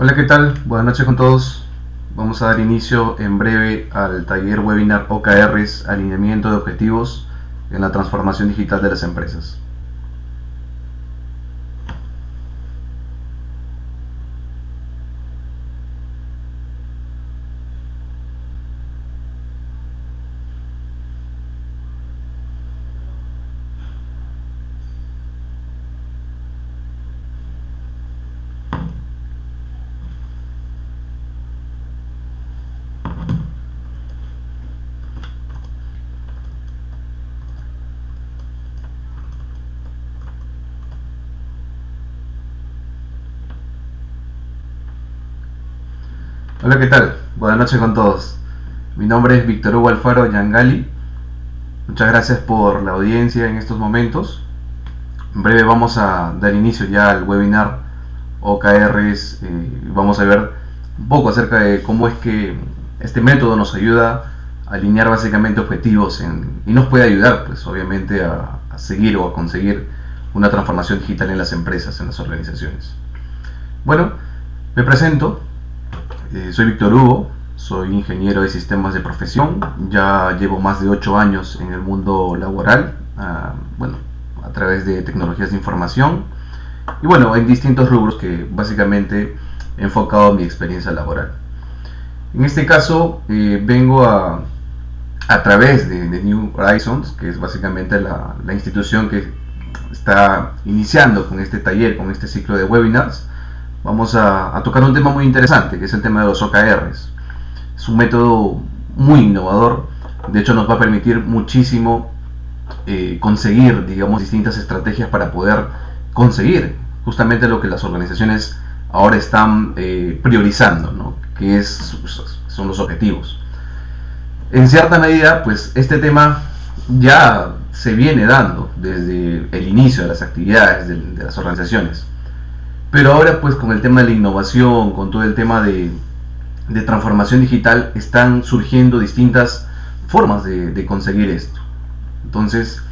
Hola, ¿qué tal? Buenas noches con todos. Vamos a dar inicio en breve al taller webinar OKRs, alineamiento de objetivos en la transformación digital de las empresas. Hola, ¿qué tal? Buenas noches con todos. Mi nombre es Víctor Hugo Alfaro Yangali. Muchas gracias por la audiencia en estos momentos. En breve vamos a dar inicio ya al webinar OKRs. Vamos a ver un poco acerca de cómo es que este método nos ayuda a alinear básicamente objetivos y nos puede ayudar, pues obviamente, a seguir o a conseguir una transformación digital en las empresas, en las organizaciones. Bueno, me presento. Soy Víctor Hugo, soy ingeniero de sistemas de profesión, ya llevo más de 8 años en el mundo laboral, a través de tecnologías de información y en distintos rubros que básicamente he enfocado mi experiencia laboral. En este caso vengo a través de New Horizons, que es básicamente la institución que está iniciando con este taller, con este ciclo de webinars. Vamos a tocar un tema muy interesante, que es el tema de los OKRs. Es un método muy innovador, de hecho nos va a permitir muchísimo conseguir, digamos, distintas estrategias para poder conseguir justamente lo que las organizaciones ahora están priorizando, ¿no? Que son los objetivos. En cierta medida, pues este tema ya se viene dando desde el inicio de las actividades de las organizaciones. Pero ahora, pues con el tema de la innovación, con todo el tema de transformación digital, están surgiendo distintas formas de conseguir esto. Entonces,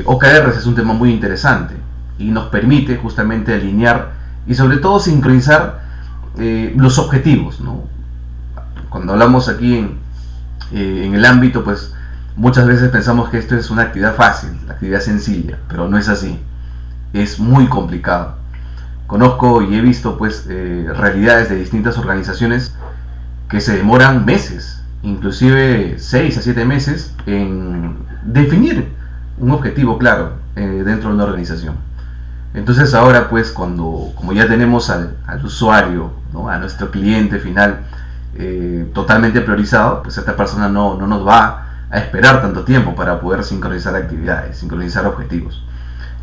OKRs es un tema muy interesante y nos permite justamente alinear y sobre todo sincronizar los objetivos, ¿no? Cuando hablamos aquí en el ámbito, pues muchas veces pensamos que esto es una actividad fácil, la actividad sencilla, pero no es así. Es muy complicado. Conozco y he visto pues realidades de distintas organizaciones que se demoran meses, inclusive 6 a 7 meses en definir un objetivo claro dentro de una organización. Entonces ahora pues como ya tenemos al usuario, ¿no? A nuestro cliente final totalmente priorizado, pues esta persona no nos va a esperar tanto tiempo para poder sincronizar actividades, sincronizar objetivos.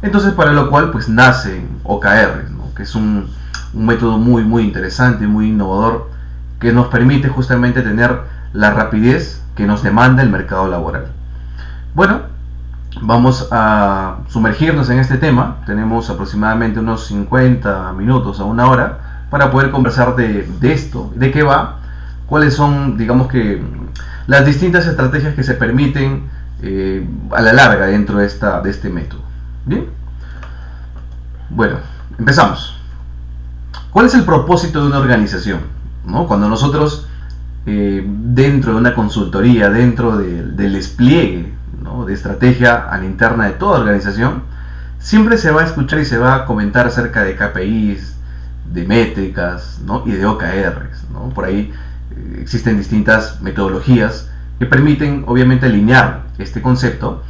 Entonces para lo cual pues nacen OKRs, ¿no? Que es un método muy interesante, muy innovador, que nos permite justamente tener la rapidez que nos demanda el mercado laboral. Bueno, vamos a sumergirnos en este tema. Tenemos aproximadamente unos 50 minutos a una hora para poder conversar de esto, de qué va, cuáles son, digamos que, las distintas estrategias que se permiten a la larga dentro de este método. Bien, bueno, empezamos. ¿Cuál es el propósito de una organización? ¿No? Cuando nosotros dentro de una consultoría, dentro del despliegue, ¿no? de estrategia a la interna de toda organización, siempre se va a escuchar y se va a comentar acerca de KPIs, de métricas, ¿no? y de OKRs, ¿no? Por ahí existen distintas metodologías que permiten obviamente alinear este concepto,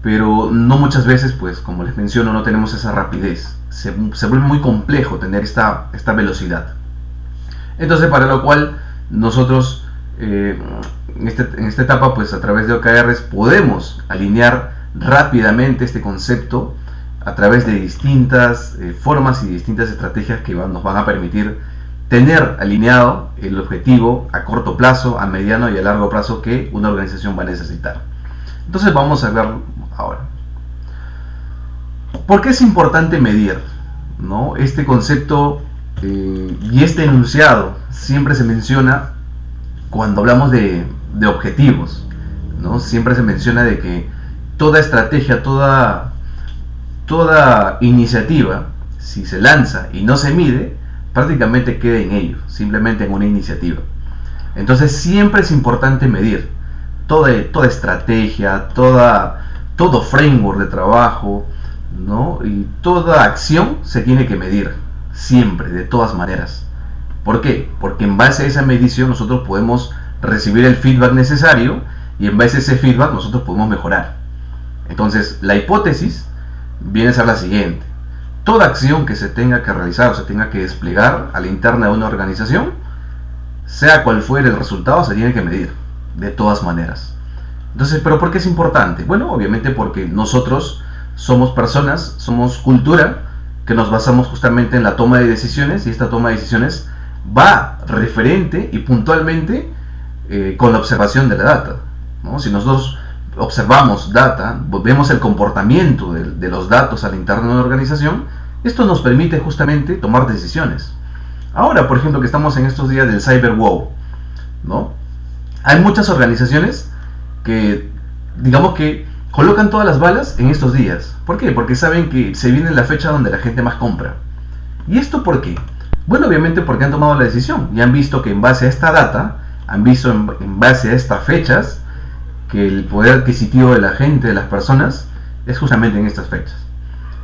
pero no muchas veces, pues como les menciono, no tenemos esa rapidez. Se vuelve muy complejo tener esta velocidad. Entonces, para lo cual nosotros en esta etapa, pues a través de OKRs podemos alinear rápidamente este concepto a través de distintas formas y distintas estrategias que nos van a permitir tener alineado el objetivo a corto plazo, a mediano y a largo plazo que una organización va a necesitar. Entonces vamos a ver ahora. ¿Por qué es importante medir? ¿No? Este concepto y este enunciado siempre se menciona cuando hablamos de objetivos, ¿no? Siempre se menciona de que toda estrategia, toda iniciativa, si se lanza y no se mide, prácticamente queda en ello, simplemente en una iniciativa. Entonces siempre es importante medir toda estrategia, todo framework de trabajo, ¿no? Y toda acción se tiene que medir, siempre, de todas maneras. ¿Por qué? Porque en base a esa medición nosotros podemos recibir el feedback necesario y en base a ese feedback nosotros podemos mejorar. Entonces, la hipótesis viene a ser la siguiente. Toda acción que se tenga que realizar o se tenga que desplegar a la interna de una organización, sea cual fuere el resultado, se tiene que medir, de todas maneras. Entonces, ¿pero por qué es importante? Bueno, obviamente porque nosotros somos personas, somos cultura, que nos basamos justamente en la toma de decisiones, y esta toma de decisiones va referente y puntualmente con la observación de la data, ¿no? Si nosotros observamos data, vemos el comportamiento de los datos al interno de una organización, esto nos permite justamente tomar decisiones. Ahora, por ejemplo, que estamos en estos días del cyber wow, ¿no? Hay muchas organizaciones que, digamos que colocan todas las balas en estos días. ¿Por qué? Porque saben que se viene la fecha donde la gente más compra. ¿Y esto por qué? Bueno, obviamente porque han tomado la decisión y han visto que en base a esta data, han visto en base a estas fechas, que el poder adquisitivo de la gente, de las personas, es justamente en estas fechas.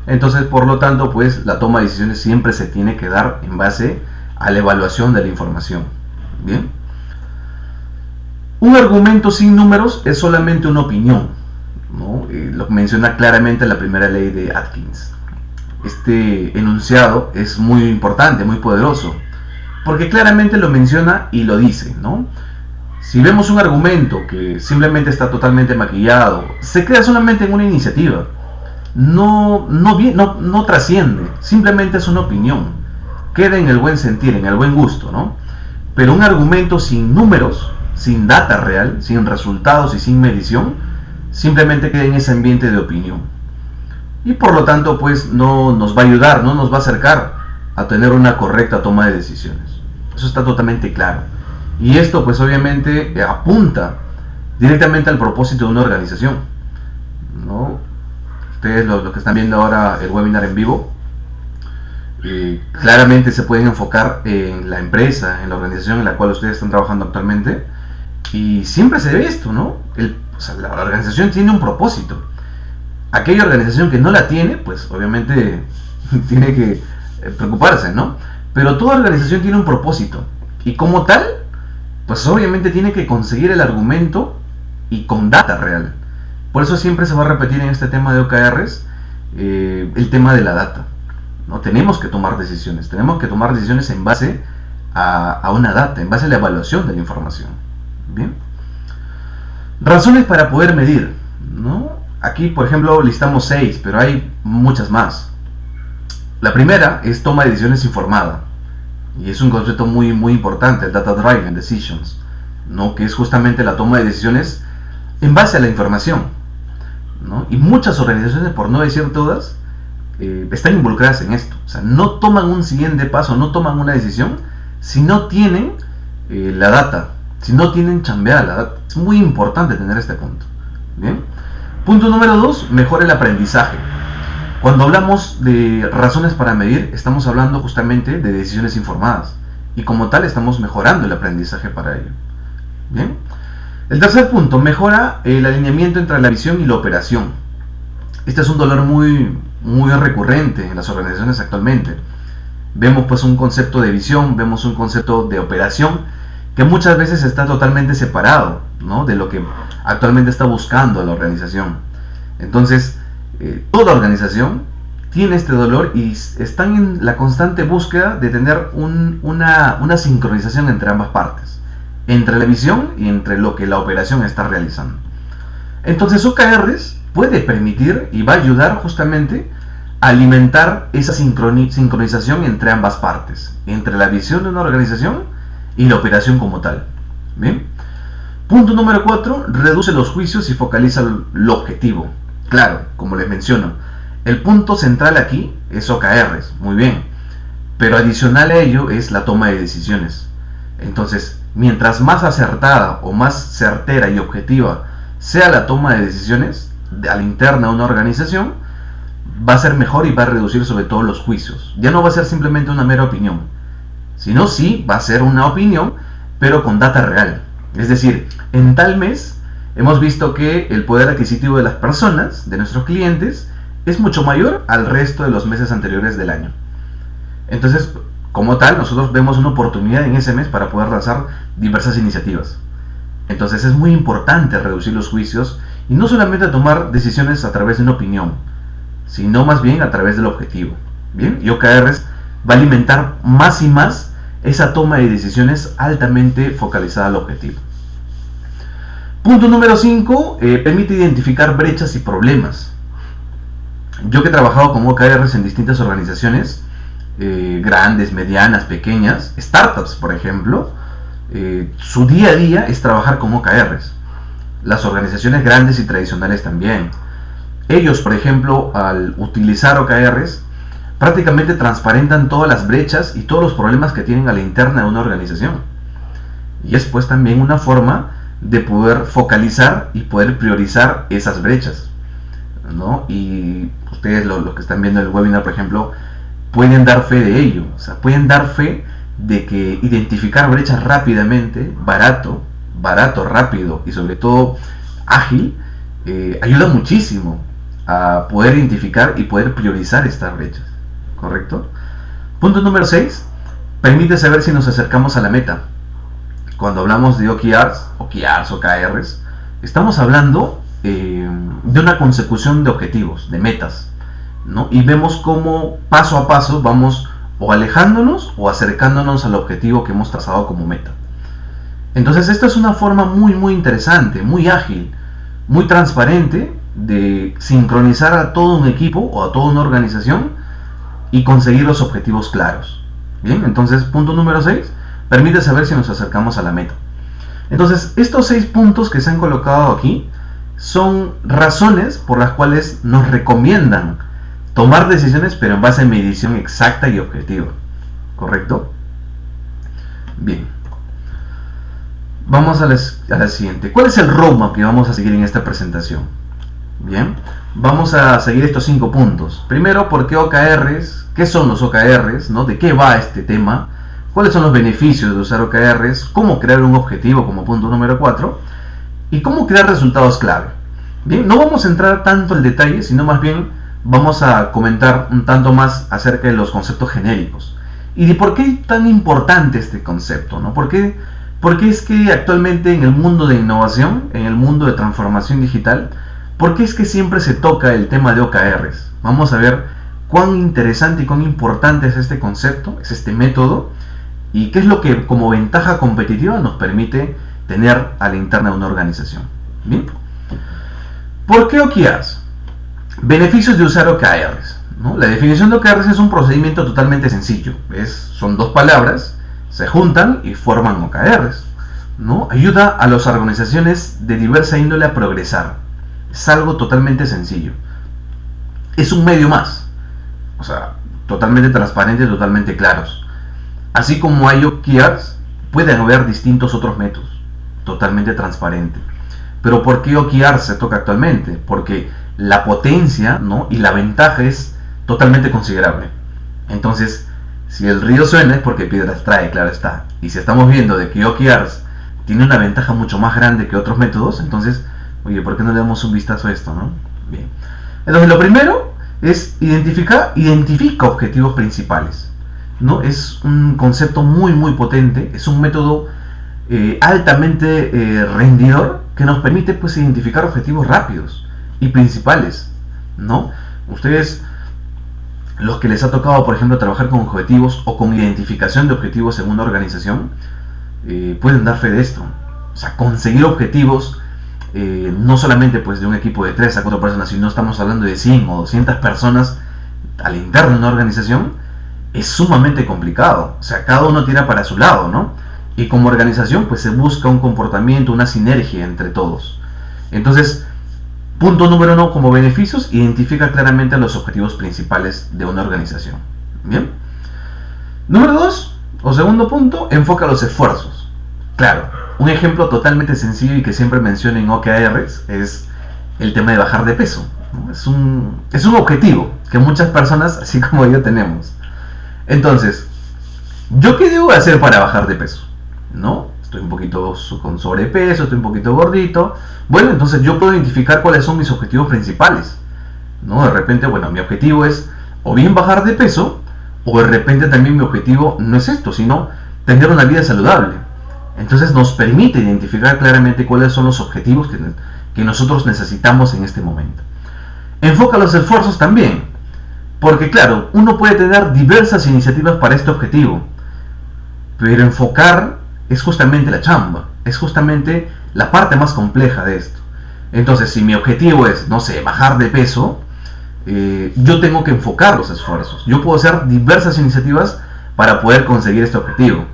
Entonces, por lo tanto, pues la toma de decisiones siempre se tiene que dar en base a la evaluación de la información. Bien. Un argumento sin números es solamente una opinión, ¿no? Lo menciona claramente la primera ley de Atkins. Este enunciado es muy importante, muy poderoso, porque claramente lo menciona y lo dice, ¿no? Si vemos un argumento que simplemente está totalmente maquillado, se queda solamente en una iniciativa, no trasciende, simplemente es una opinión, queda en el buen sentir, en el buen gusto, ¿no? Pero un argumento sin números, sin data real, sin resultados y sin medición, simplemente queda en ese ambiente de opinión. Y por lo tanto, pues no nos va a ayudar, no nos va a acercar a tener una correcta toma de decisiones. Eso está totalmente claro. Y esto pues obviamente apunta directamente al propósito de una organización, ¿no? Ustedes los que están viendo ahora el webinar en vivo, claramente se pueden enfocar en la empresa, en la organización en la cual ustedes están trabajando actualmente, y siempre se ve esto, ¿no? La organización tiene un propósito. Aquella organización que no la tiene, pues obviamente tiene que preocuparse, ¿no? Pero toda organización tiene un propósito, y como tal, pues obviamente tiene que conseguir el argumento y con data real. Por eso siempre se va a repetir en este tema de OKRs el tema de la data, ¿no? Tenemos que tomar decisiones en base a una data, en base a la evaluación de la información. Bien. Razones para poder medir, ¿no? Aquí, por ejemplo, listamos 6, pero hay muchas más. La primera es toma de decisiones informada. Y es un concepto muy importante, el Data Driven Decisions, ¿no? Que es justamente la toma de decisiones en base a la información, ¿no? Y muchas organizaciones, por no decir todas, están involucradas en esto. O sea, no toman un siguiente paso, no toman una decisión si no tienen la data, si no tienen chambeada la data. Es muy importante tener este punto. Bien. Punto número 2, mejora el aprendizaje. Cuando hablamos de razones para medir, estamos hablando justamente de decisiones informadas, y como tal estamos mejorando el aprendizaje para ello. Bien. El tercer punto, mejora el alineamiento entre la visión y la operación. Este es un dolor muy recurrente en las organizaciones actualmente. Vemos pues un concepto de visión, vemos un concepto de operación que muchas veces está totalmente separado, ¿no?, de lo que actualmente está buscando la organización. Entonces, toda organización tiene este dolor y están en la constante búsqueda de tener una sincronización entre ambas partes, entre la visión y entre lo que la operación está realizando. Entonces OKRs puede permitir y va a ayudar justamente a alimentar esa sincronización entre ambas partes, entre la visión de una organización y la operación como tal. Bien. Punto número 4, reduce los juicios y focaliza lo objetivo. Claro, como les menciono, el punto central aquí es OKRs, muy bien, pero adicional a ello es la toma de decisiones. Entonces, mientras más acertada o más certera y objetiva sea la toma de decisiones a la interna de una organización, va a ser mejor y va a reducir sobre todo los juicios. Ya no va a ser simplemente una mera opinión, sino sí va a ser una opinión, pero con data real. Es decir, en tal mes hemos visto que el poder adquisitivo de las personas, de nuestros clientes, es mucho mayor al resto de los meses anteriores del año. Entonces, como tal, nosotros vemos una oportunidad en ese mes para poder lanzar diversas iniciativas. Entonces es muy importante reducir los juicios y no solamente tomar decisiones a través de una opinión, sino más bien a través del objetivo. Bien, y OKRs va a alimentar más y más esa toma de decisiones altamente focalizada al objetivo. Punto número 5, permite identificar brechas y problemas. Yo que he trabajado con OKRs en distintas organizaciones, grandes, medianas, pequeñas, startups por ejemplo, su día a día es trabajar con OKRs. Las organizaciones grandes y tradicionales también. Ellos, por ejemplo, al utilizar OKRs, prácticamente transparentan todas las brechas y todos los problemas que tienen a la interna de una organización. Y es pues también una forma de poder focalizar y poder priorizar esas brechas, ¿no? Y ustedes, los que están viendo el webinar, por ejemplo, pueden dar fe de ello. O sea, pueden dar fe de que identificar brechas rápidamente, barato, rápido y sobre todo ágil, ayuda muchísimo a poder identificar y poder priorizar estas brechas, ¿correcto? Punto número 6, permite saber si nos acercamos a la meta. Cuando hablamos de OKRs, estamos hablando de una consecución de objetivos, de metas, ¿no? Y vemos cómo paso a paso vamos o alejándonos o acercándonos al objetivo que hemos trazado como meta. Entonces esta es una forma muy interesante, muy ágil, muy transparente de sincronizar a todo un equipo o a toda una organización y conseguir los objetivos claros. Bien, entonces punto número 6, permite saber si nos acercamos a la meta. Entonces estos 6 puntos que se han colocado aquí son razones por las cuales nos recomiendan tomar decisiones, pero en base a medición exacta y objetiva, ¿correcto? Bien, vamos a la siguiente. ¿Cuál es el roadmap que vamos a seguir en esta presentación? Bien, vamos a seguir estos 5 puntos. Primero, ¿por qué OKRs? ¿Qué son los OKRs? ¿No? ¿De qué va este tema? ¿Cuáles son los beneficios de usar OKRs? ¿Cómo crear un objetivo como punto número 4? ¿Y cómo crear resultados clave? Bien, no vamos a entrar tanto en detalle, sino más bien vamos a comentar un tanto más acerca de los conceptos genéricos y de por qué es tan importante este concepto, ¿no? ¿Por qué es que actualmente en el mundo de innovación, en el mundo de transformación digital, por qué es que siempre se toca el tema de OKRs? Vamos a ver cuán interesante y cuán importante es este concepto, es este método, y qué es lo que como ventaja competitiva nos permite tener a la interna de una organización. Bien, ¿por qué OKRs? Beneficios de usar OKRs, ¿no? La definición de OKRs es un procedimiento totalmente sencillo. Son 2 palabras, se juntan y forman OKRs, ¿no? Ayuda a las organizaciones de diversa índole a progresar. Es algo totalmente sencillo. Es un medio más, o sea, totalmente transparente, totalmente claros. Así como hay OKRs, pueden haber distintos otros métodos, totalmente transparente. Pero ¿por qué OKRs se toca actualmente? Porque la potencia, ¿no? Y la ventaja es totalmente considerable. Entonces, si el río suena es porque piedras trae, claro está. Y si estamos viendo de que OKRs tiene una ventaja mucho más grande que otros métodos, entonces, oye, ¿por qué no le damos un vistazo a esto, no? Bien. Entonces, lo primero es identifica objetivos principales, ¿no? Es un concepto muy potente, es un método altamente rendidor que nos permite pues identificar objetivos rápidos y principales, ¿no? Ustedes, los que les ha tocado, por ejemplo, trabajar con objetivos o con identificación de objetivos en una organización, pueden dar fe de esto. O sea, conseguir objetivos, no solamente pues de un equipo de 3 a 4 personas, sino estamos hablando de 100 o 200 personas al interno de una organización, es sumamente complicado. O sea, cada uno tira para su lado, ¿no? Y como organización, pues se busca un comportamiento, una sinergia entre todos. Entonces, punto número 1, como beneficios, identifica claramente los objetivos principales de una organización. Bien. Número 2, o segundo punto, enfoca los esfuerzos. Claro, un ejemplo totalmente sencillo y que siempre menciono en OKRs es el tema de bajar de peso. Es un objetivo que muchas personas, así como yo, tenemos. Entonces, ¿Yo qué debo hacer para bajar de peso? ¿No? Estoy un poquito con sobrepeso, estoy un poquito gordito. Bueno, entonces yo puedo identificar cuáles son mis objetivos principales, ¿no? De repente, bueno, mi objetivo es o bien bajar de peso, o de repente también mi objetivo no es esto, sino tener una vida saludable. Entonces nos permite identificar claramente cuáles son los objetivos que nosotros necesitamos en este momento. Enfoca los esfuerzos también, porque claro, uno puede tener diversas iniciativas para este objetivo, pero enfocar es justamente la chamba, es justamente la parte más compleja de esto. Entonces, si mi objetivo es, no sé, bajar de peso, yo tengo que enfocar los esfuerzos. Yo puedo hacer diversas iniciativas para poder conseguir este objetivo,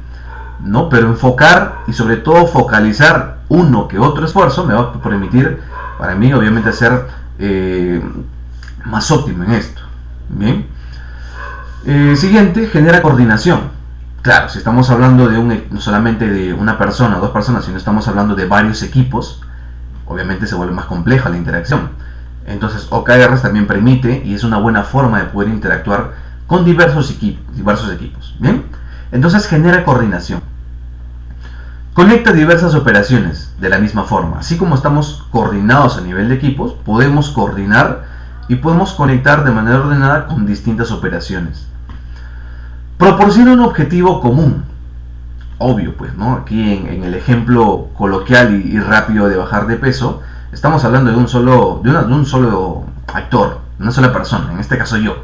¿no? Pero enfocar y sobre todo focalizar uno que otro esfuerzo me va a permitir, para mí, obviamente, ser más óptimo en esto. Bien. Siguiente, genera coordinación. Claro, si estamos hablando de no solamente de una persona o dos personas, sino estamos hablando de varios equipos, obviamente se vuelve más compleja la interacción. Entonces OKRs también permite y es una buena forma de poder interactuar con diversos equipos. ¿Bien? Entonces genera coordinación. Conecta diversas operaciones de la misma forma. Así como estamos coordinados a nivel de equipos, podemos coordinar y podemos conectar de manera ordenada con distintas operaciones. Proporciona un objetivo común. Obvio, pues, ¿no? Aquí en el ejemplo coloquial y rápido de bajar de peso, estamos hablando de un solo actor, una sola persona, en este caso yo.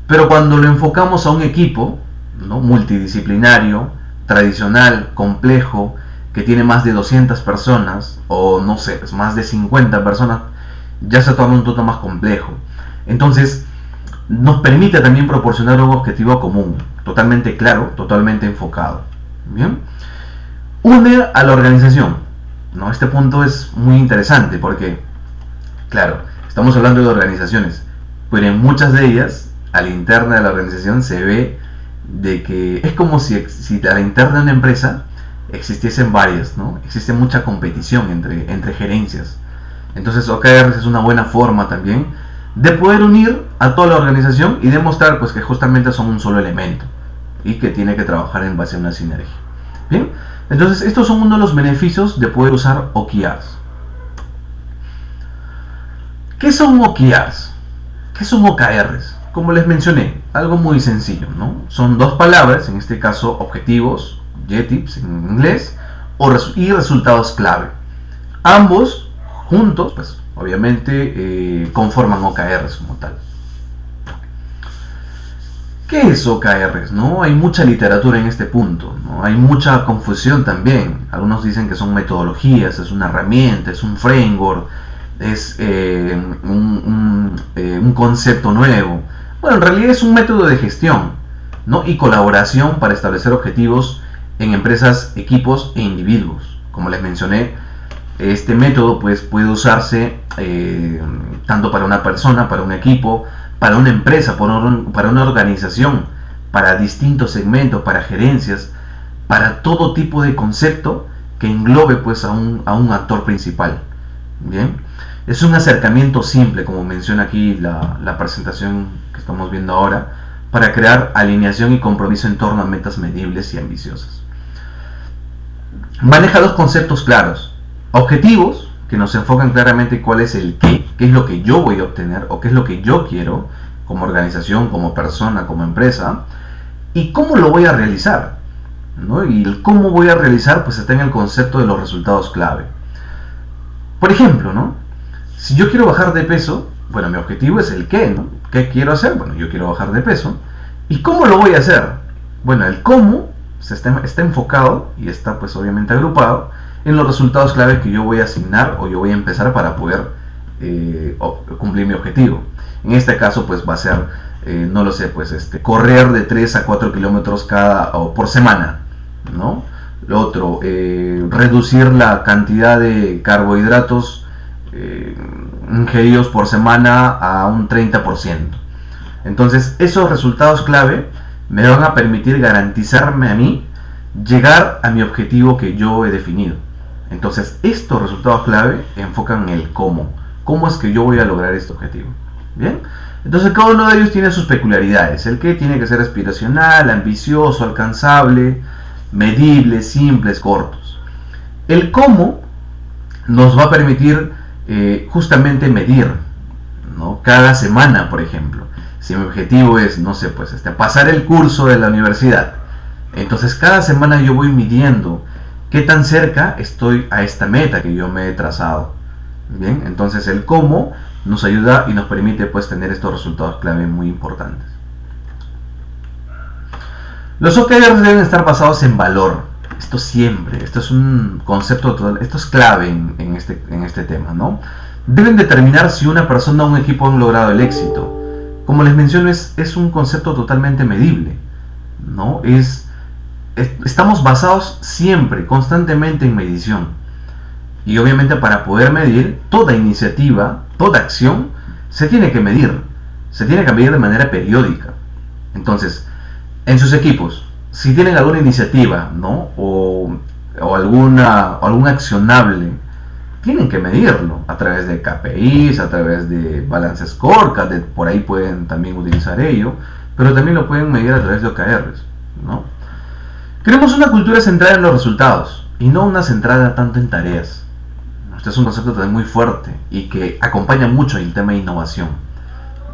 Pero cuando lo enfocamos a un equipo, ¿no? Multidisciplinario, tradicional, complejo, que tiene más de 200 personas, o no sé, pues más de 50 personas, ya se torna un todo más complejo. Entonces, nos permite también proporcionar un objetivo común, totalmente claro, totalmente enfocado. Bien. Une a la organización, ¿no? Este punto es muy interesante porque, claro, estamos hablando de organizaciones, pero en muchas de ellas, a la interna de la organización se ve de que es como si a la interna de una empresa existiesen varias, ¿no? Existe mucha competición entre gerencias. Entonces OKRs es una buena forma también de poder unir a toda la organización y demostrar pues que justamente son un solo elemento y que tiene que trabajar en base a una sinergia. Bien, entonces estos son uno de los beneficios de poder usar OKRs. ¿Qué son OKRs? ¿Qué son OKRs? Como les mencioné, algo muy sencillo, ¿no? Son dos palabras, en este caso objetivos, objectives en inglés, y resultados clave. Ambos juntos, pues obviamente conforman OKRs como tal. ¿Qué es OKRs? ¿No? Hay mucha literatura en este punto, ¿no? Hay mucha confusión también. Algunos dicen que son metodologías, es una herramienta, es un framework, es un concepto nuevo. Bueno, en realidad es un método de gestión, ¿no? Y colaboración para establecer objetivos en empresas, equipos e individuos. Como les mencioné, este método pues, puede usarse tanto para una persona, para un equipo, para una empresa, para una organización, para distintos segmentos, para gerencias, para todo tipo de concepto que englobe pues, a un actor principal. Bien, es un acercamiento simple, como menciona aquí la presentación que estamos viendo ahora, para crear alineación y compromiso en torno a metas medibles y ambiciosas. Maneja dos conceptos claros: objetivos, que nos enfocan claramente cuál es el qué es lo que yo voy a obtener o qué es lo que yo quiero como organización, como persona, como empresa, y cómo lo voy a realizar, ¿no? Y el cómo voy a realizar pues está en el concepto de los resultados clave. Por ejemplo, ¿no? Si yo quiero bajar de peso, bueno, mi objetivo es el qué, ¿no? ¿Qué quiero hacer? Bueno, yo quiero bajar de peso. ¿Y cómo lo voy a hacer? Bueno, el cómo está enfocado y está pues obviamente agrupado en los resultados clave que yo voy a asignar o yo voy a empezar para poder cumplir mi objetivo. En este caso pues va a ser, no lo sé, pues correr de 3 a 4 kilómetros por semana, ¿no? Lo otro, reducir la cantidad de carbohidratos ingeridos por semana a un 30%. Entonces esos resultados clave me van a permitir garantizarme a mí llegar a mi objetivo que yo he definido. Entonces estos resultados clave enfocan en el cómo es que yo voy a lograr este objetivo. Bien, entonces cada uno de ellos tiene sus peculiaridades. El qué tiene que ser aspiracional, ambicioso, alcanzable, medible, simples, cortos. El cómo nos va a permitir justamente medir, ¿no? Cada semana, por ejemplo. Si mi objetivo es, no sé, pues pasar el curso de la universidad, entonces cada semana yo voy midiendo qué tan cerca estoy a esta meta que yo me he trazado. Bien, entonces el cómo nos ayuda y nos permite pues tener estos resultados clave muy importantes. Los OKRs deben estar basados en valor. Esto siempre, esto es un concepto total, esto es clave en este tema, ¿no? Deben determinar si una persona o un equipo han logrado el éxito. Como les menciono, es un concepto totalmente medible, ¿no? Estamos basados siempre, constantemente en medición. Y obviamente para poder medir, toda iniciativa, toda acción, se tiene que medir. Se tiene que medir de manera periódica. Entonces, en sus equipos, si tienen alguna iniciativa, ¿no? o algún accionable, tienen que medirlo a través de KPIs, a través de Balance Scorecard, por ahí pueden también utilizar ello, pero también lo pueden medir a través de OKRs, ¿no? Queremos una cultura centrada en los resultados y no una centrada tanto en tareas. Este es un concepto también muy fuerte y que acompaña mucho el tema de innovación,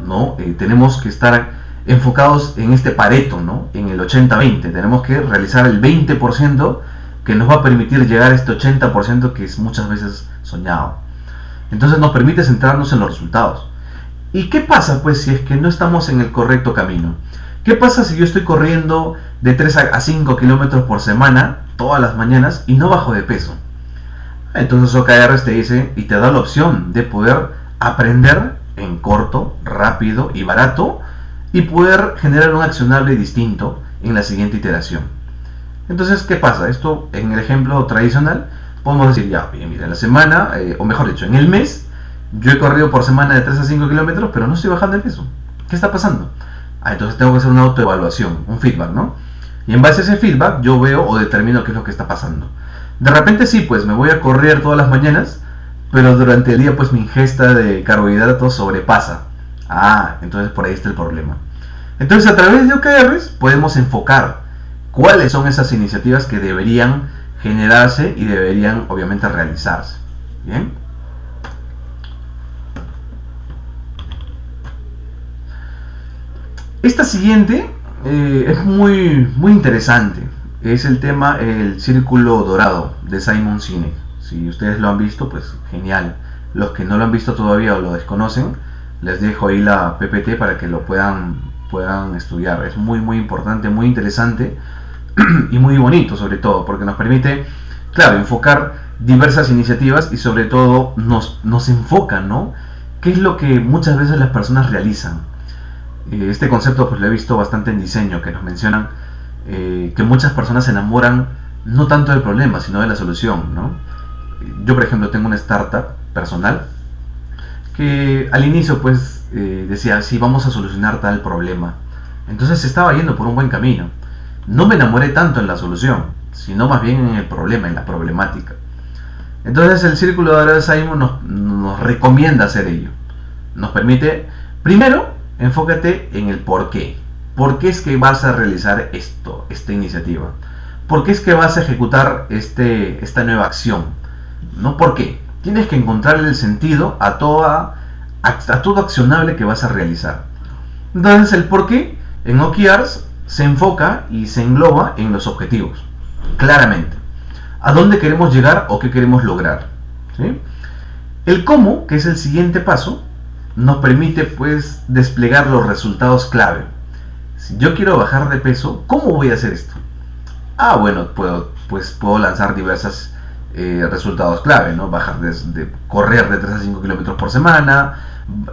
¿no? Tenemos que estar enfocados en este Pareto, ¿no? En el 80-20. Tenemos que realizar el 20% que nos va a permitir llegar a este 80% que es muchas veces soñado. Entonces nos permite centrarnos en los resultados. ¿Y qué pasa pues si es que no estamos en el correcto camino? ¿Qué pasa si yo estoy corriendo de 3 a 5 kilómetros por semana todas las mañanas y no bajo de peso? Entonces OKRs te dice y te da la opción de poder aprender en corto, rápido y barato y poder generar un accionable distinto en la siguiente iteración. Entonces, ¿qué pasa? Esto en el ejemplo tradicional podemos decir, ya, mira, en la semana, o mejor dicho, en el mes, yo he corrido por semana de 3 a 5 kilómetros, pero no estoy bajando de peso. ¿Qué está pasando? Entonces tengo que hacer una autoevaluación, un feedback, ¿no? Y en base a ese feedback yo veo o determino qué es lo que está pasando. De repente sí, pues me voy a correr todas las mañanas, pero durante el día pues mi ingesta de carbohidratos sobrepasa. Entonces por ahí está el problema. Entonces a través de OKRs podemos enfocar cuáles son esas iniciativas que deberían generarse y deberían obviamente realizarse. Bien. Esta siguiente es muy interesante. Es el tema El Círculo Dorado de Simon Sinek. Si ustedes lo han visto, pues genial. Los que no lo han visto todavía o lo desconocen, les dejo ahí la PPT para que lo puedan estudiar. Es muy importante, muy interesante y muy bonito sobre todo, porque nos permite, claro, enfocar diversas iniciativas y sobre todo nos enfoca, ¿no? ¿Qué es lo que muchas veces las personas realizan? Este concepto pues lo he visto bastante en diseño, que nos mencionan que muchas personas se enamoran no tanto del problema, sino de la solución, ¿no? Yo, por ejemplo, tengo una startup personal que al inicio pues decía, sí, vamos a solucionar tal problema. Entonces estaba yendo por un buen camino. No me enamoré tanto en la solución, sino más bien en el problema, en la problemática. Entonces el Círculo Dorado de Simon nos recomienda hacer ello. Nos permite, primero, enfócate en el por qué. ¿Por qué es que vas a realizar esta iniciativa? ¿Por qué es que vas a ejecutar esta nueva acción? ¿No? ¿Por qué? Tienes que encontrarle el sentido a todo accionable que vas a realizar. Entonces el por qué en OKRs se enfoca y se engloba en los objetivos, claramente. ¿A dónde queremos llegar o qué queremos lograr? ¿Sí? El cómo, que es el siguiente paso, nos permite pues desplegar los resultados clave. Si yo quiero bajar de peso, ¿cómo voy a hacer esto? Bueno, puedo lanzar diversos resultados clave, ¿no? Correr de 3 a 5 kilómetros por semana,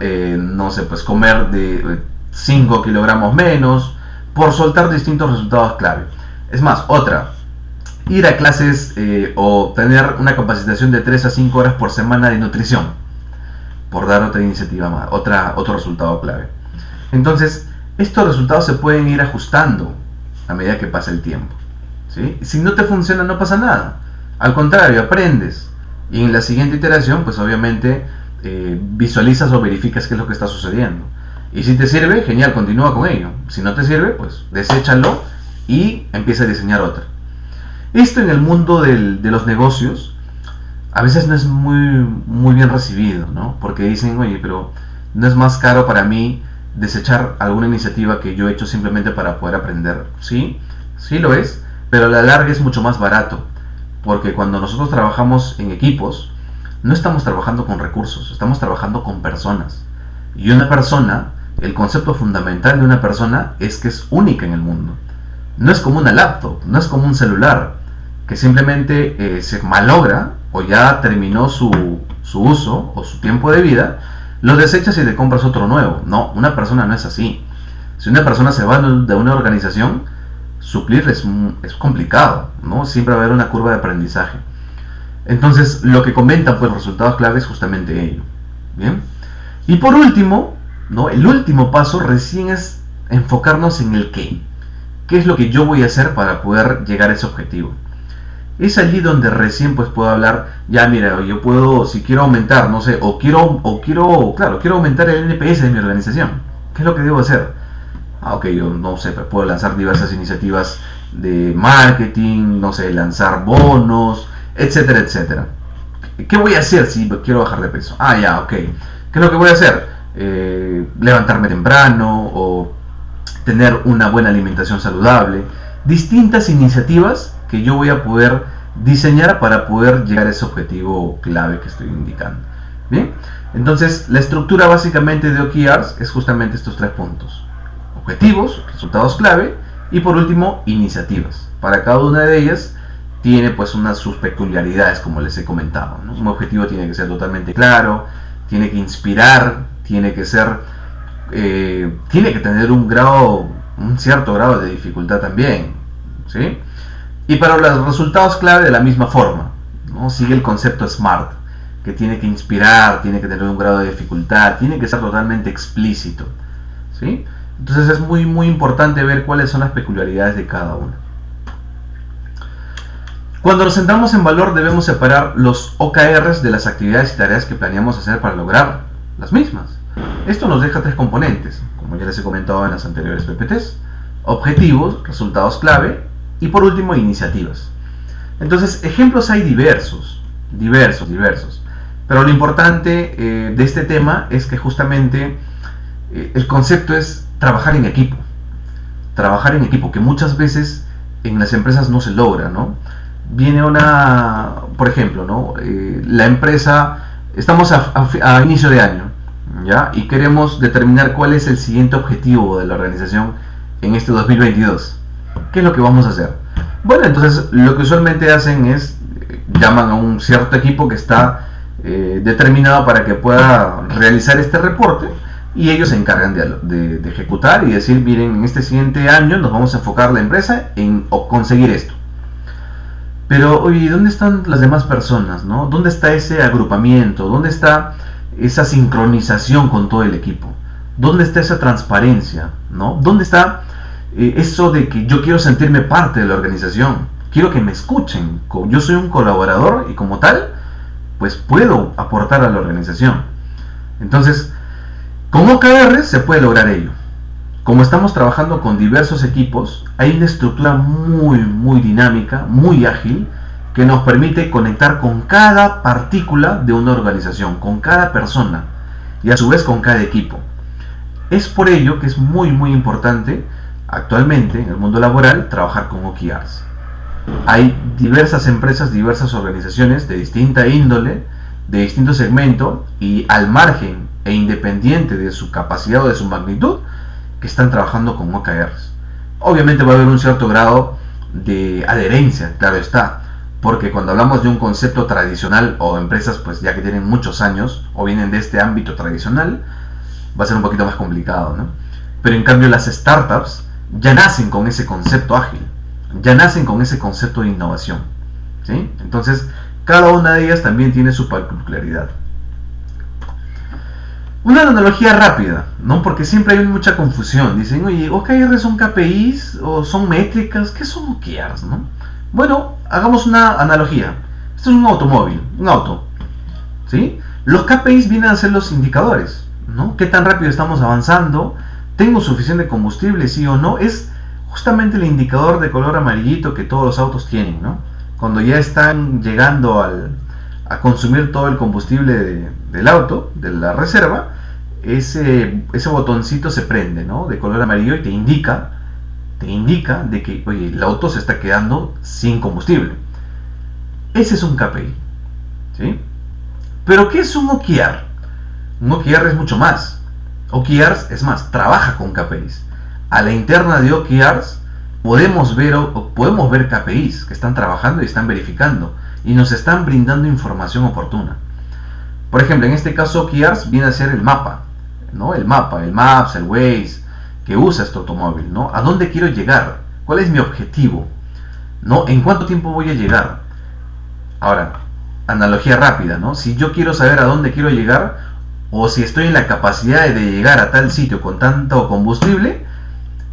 no sé, pues comer de 5 kilogramos menos, por soltar distintos resultados clave. Es más, ir a clases o tener una capacitación de 3 a 5 horas por semana de nutrición, por dar otra iniciativa más, otro resultado clave. Entonces, estos resultados se pueden ir ajustando a medida que pasa el tiempo, ¿sí? Si no te funciona, no pasa nada. Al contrario, aprendes. Y en la siguiente iteración, pues obviamente visualizas o verificas qué es lo que está sucediendo. Y si te sirve, genial, continúa con ello. Si no te sirve, pues deséchalo y empieza a diseñar otra. Esto en el mundo de los negocios a veces no es muy bien recibido, ¿no? Porque dicen, oye, pero no es más caro para mí desechar alguna iniciativa que yo he hecho simplemente para poder aprender. Sí, sí lo es, pero a la larga es mucho más barato. Porque cuando nosotros trabajamos en equipos, no estamos trabajando con recursos, estamos trabajando con personas. Y una persona, el concepto fundamental de una persona es que es única en el mundo. No es como una laptop, no es como un celular, que simplemente se malogra o ya terminó su uso o su tiempo de vida, lo desechas y te compras otro nuevo. No, una persona no es así. Si una persona se va de una organización, suplir es complicado, ¿no? Siempre va a haber una curva de aprendizaje. Entonces, lo que comentan pues resultados clave es justamente ello. Bien. Y por último, ¿no? El último paso recién es enfocarnos en el qué. ¿Qué es lo que yo voy a hacer para poder llegar a ese objetivo? Es allí donde recién pues puedo hablar, ya mira, yo puedo, si quiero aumentar, no sé, quiero aumentar el NPS de mi organización. ¿Qué es lo que debo hacer? Ok, yo no sé, puedo lanzar diversas iniciativas de marketing, no sé, lanzar bonos, etcétera, etcétera. ¿Qué voy a hacer si quiero bajar de peso? Ya, ok. ¿Qué es lo que voy a hacer? Levantarme temprano o tener una buena alimentación saludable. Distintas iniciativas que yo voy a poder diseñar para poder llegar a ese objetivo clave que estoy indicando. Bien, entonces la estructura básicamente de OKRs es justamente estos tres puntos: objetivos, resultados clave y por último iniciativas. Para cada una de ellas tiene pues sus peculiaridades, como les he comentado, ¿no? Un objetivo tiene que ser totalmente claro, tiene que inspirar, tiene que tener un cierto grado de dificultad también, ¿sí? Y para los resultados clave de la misma forma, ¿no? Sigue el concepto SMART, que tiene que inspirar, tiene que tener un grado de dificultad, tiene que ser totalmente explícito, ¿sí? Entonces es muy importante ver cuáles son las peculiaridades de cada uno. Cuando nos centramos en valor debemos separar los OKRs de las actividades y tareas que planeamos hacer para lograr las mismas. Esto nos deja tres componentes, como ya les he comentado en las anteriores PPTs: objetivos, resultados clave y por último iniciativas. Entonces ejemplos hay diversos, pero lo importante de este tema es que justamente el concepto es trabajar en equipo, que muchas veces en las empresas no se logra, ¿no? Viene por ejemplo, ¿no? La empresa, estamos a inicio de año, ¿ya? Y queremos determinar cuál es el siguiente objetivo de la organización en este 2022. ¿Qué es lo que vamos a hacer? Bueno, entonces lo que usualmente hacen es llaman a un cierto equipo que está determinado para que pueda realizar este reporte, y ellos se encargan de ejecutar y decir, miren, en este siguiente año nos vamos a enfocar la empresa en conseguir esto. Pero, oye, ¿dónde están las demás personas, no? ¿Dónde está ese agrupamiento? ¿Dónde está esa sincronización con todo el equipo? ¿Dónde está esa transparencia, no? ¿Dónde está eso de que yo quiero sentirme parte de la organización? Quiero que me escuchen. Yo soy un colaborador y como tal, pues puedo aportar a la organización. Entonces, con OKR se puede lograr ello. Como estamos trabajando con diversos equipos, hay una estructura muy dinámica, muy ágil, que nos permite conectar con cada partícula de una organización, con cada persona y a su vez con cada equipo. Es por ello que es muy importante actualmente en el mundo laboral trabajar con OKRs. Hay diversas empresas, diversas organizaciones de distinta índole, de distinto segmento y al margen e independiente de su capacidad o de su magnitud, que están trabajando con OKRs. Obviamente va a haber un cierto grado de adherencia, claro está, porque cuando hablamos de un concepto tradicional o empresas pues ya que tienen muchos años o vienen de este ámbito tradicional, va a ser un poquito más complicado, ¿no? Pero en cambio las startups ya nacen con ese concepto ágil, ya nacen con ese concepto de innovación, ¿sí? Entonces cada una de ellas también tiene su peculiaridad. Una analogía rápida, ¿no? Porque siempre hay mucha confusión. Dicen, oye, ¿OKRs son KPIs o son métricas? ¿Qué son OKRs, no? Bueno, hagamos una analogía. Esto es un automóvil, un auto, ¿sí? Los KPIs vienen a ser los indicadores, ¿no? ¿Qué tan rápido estamos avanzando? ¿Tengo suficiente combustible, sí o no? Es justamente el indicador de color amarillito que todos los autos tienen, ¿no? Cuando ya están llegando a consumir todo el combustible del auto, de la reserva, ese botoncito se prende, ¿no? De color amarillo y te indica de que, oye, el auto se está quedando sin combustible. Ese es un KPI, ¿sí? Pero ¿qué es un OKR? Un OKR es mucho más. OKRs, es más, trabaja con KPIs. A la interna de OKRs podemos ver KPIs que están trabajando y están verificando y nos están brindando información oportuna. Por ejemplo, en este caso OKRs viene a ser el mapa, ¿no? El Maps, el Waze que usa este automóvil, ¿no? ¿A dónde quiero llegar? ¿Cuál es mi objetivo? ¿No? ¿En cuánto tiempo voy a llegar? Ahora, analogía rápida, ¿no? Si yo quiero saber a dónde quiero llegar, o si estoy en la capacidad de llegar a tal sitio con tanto combustible,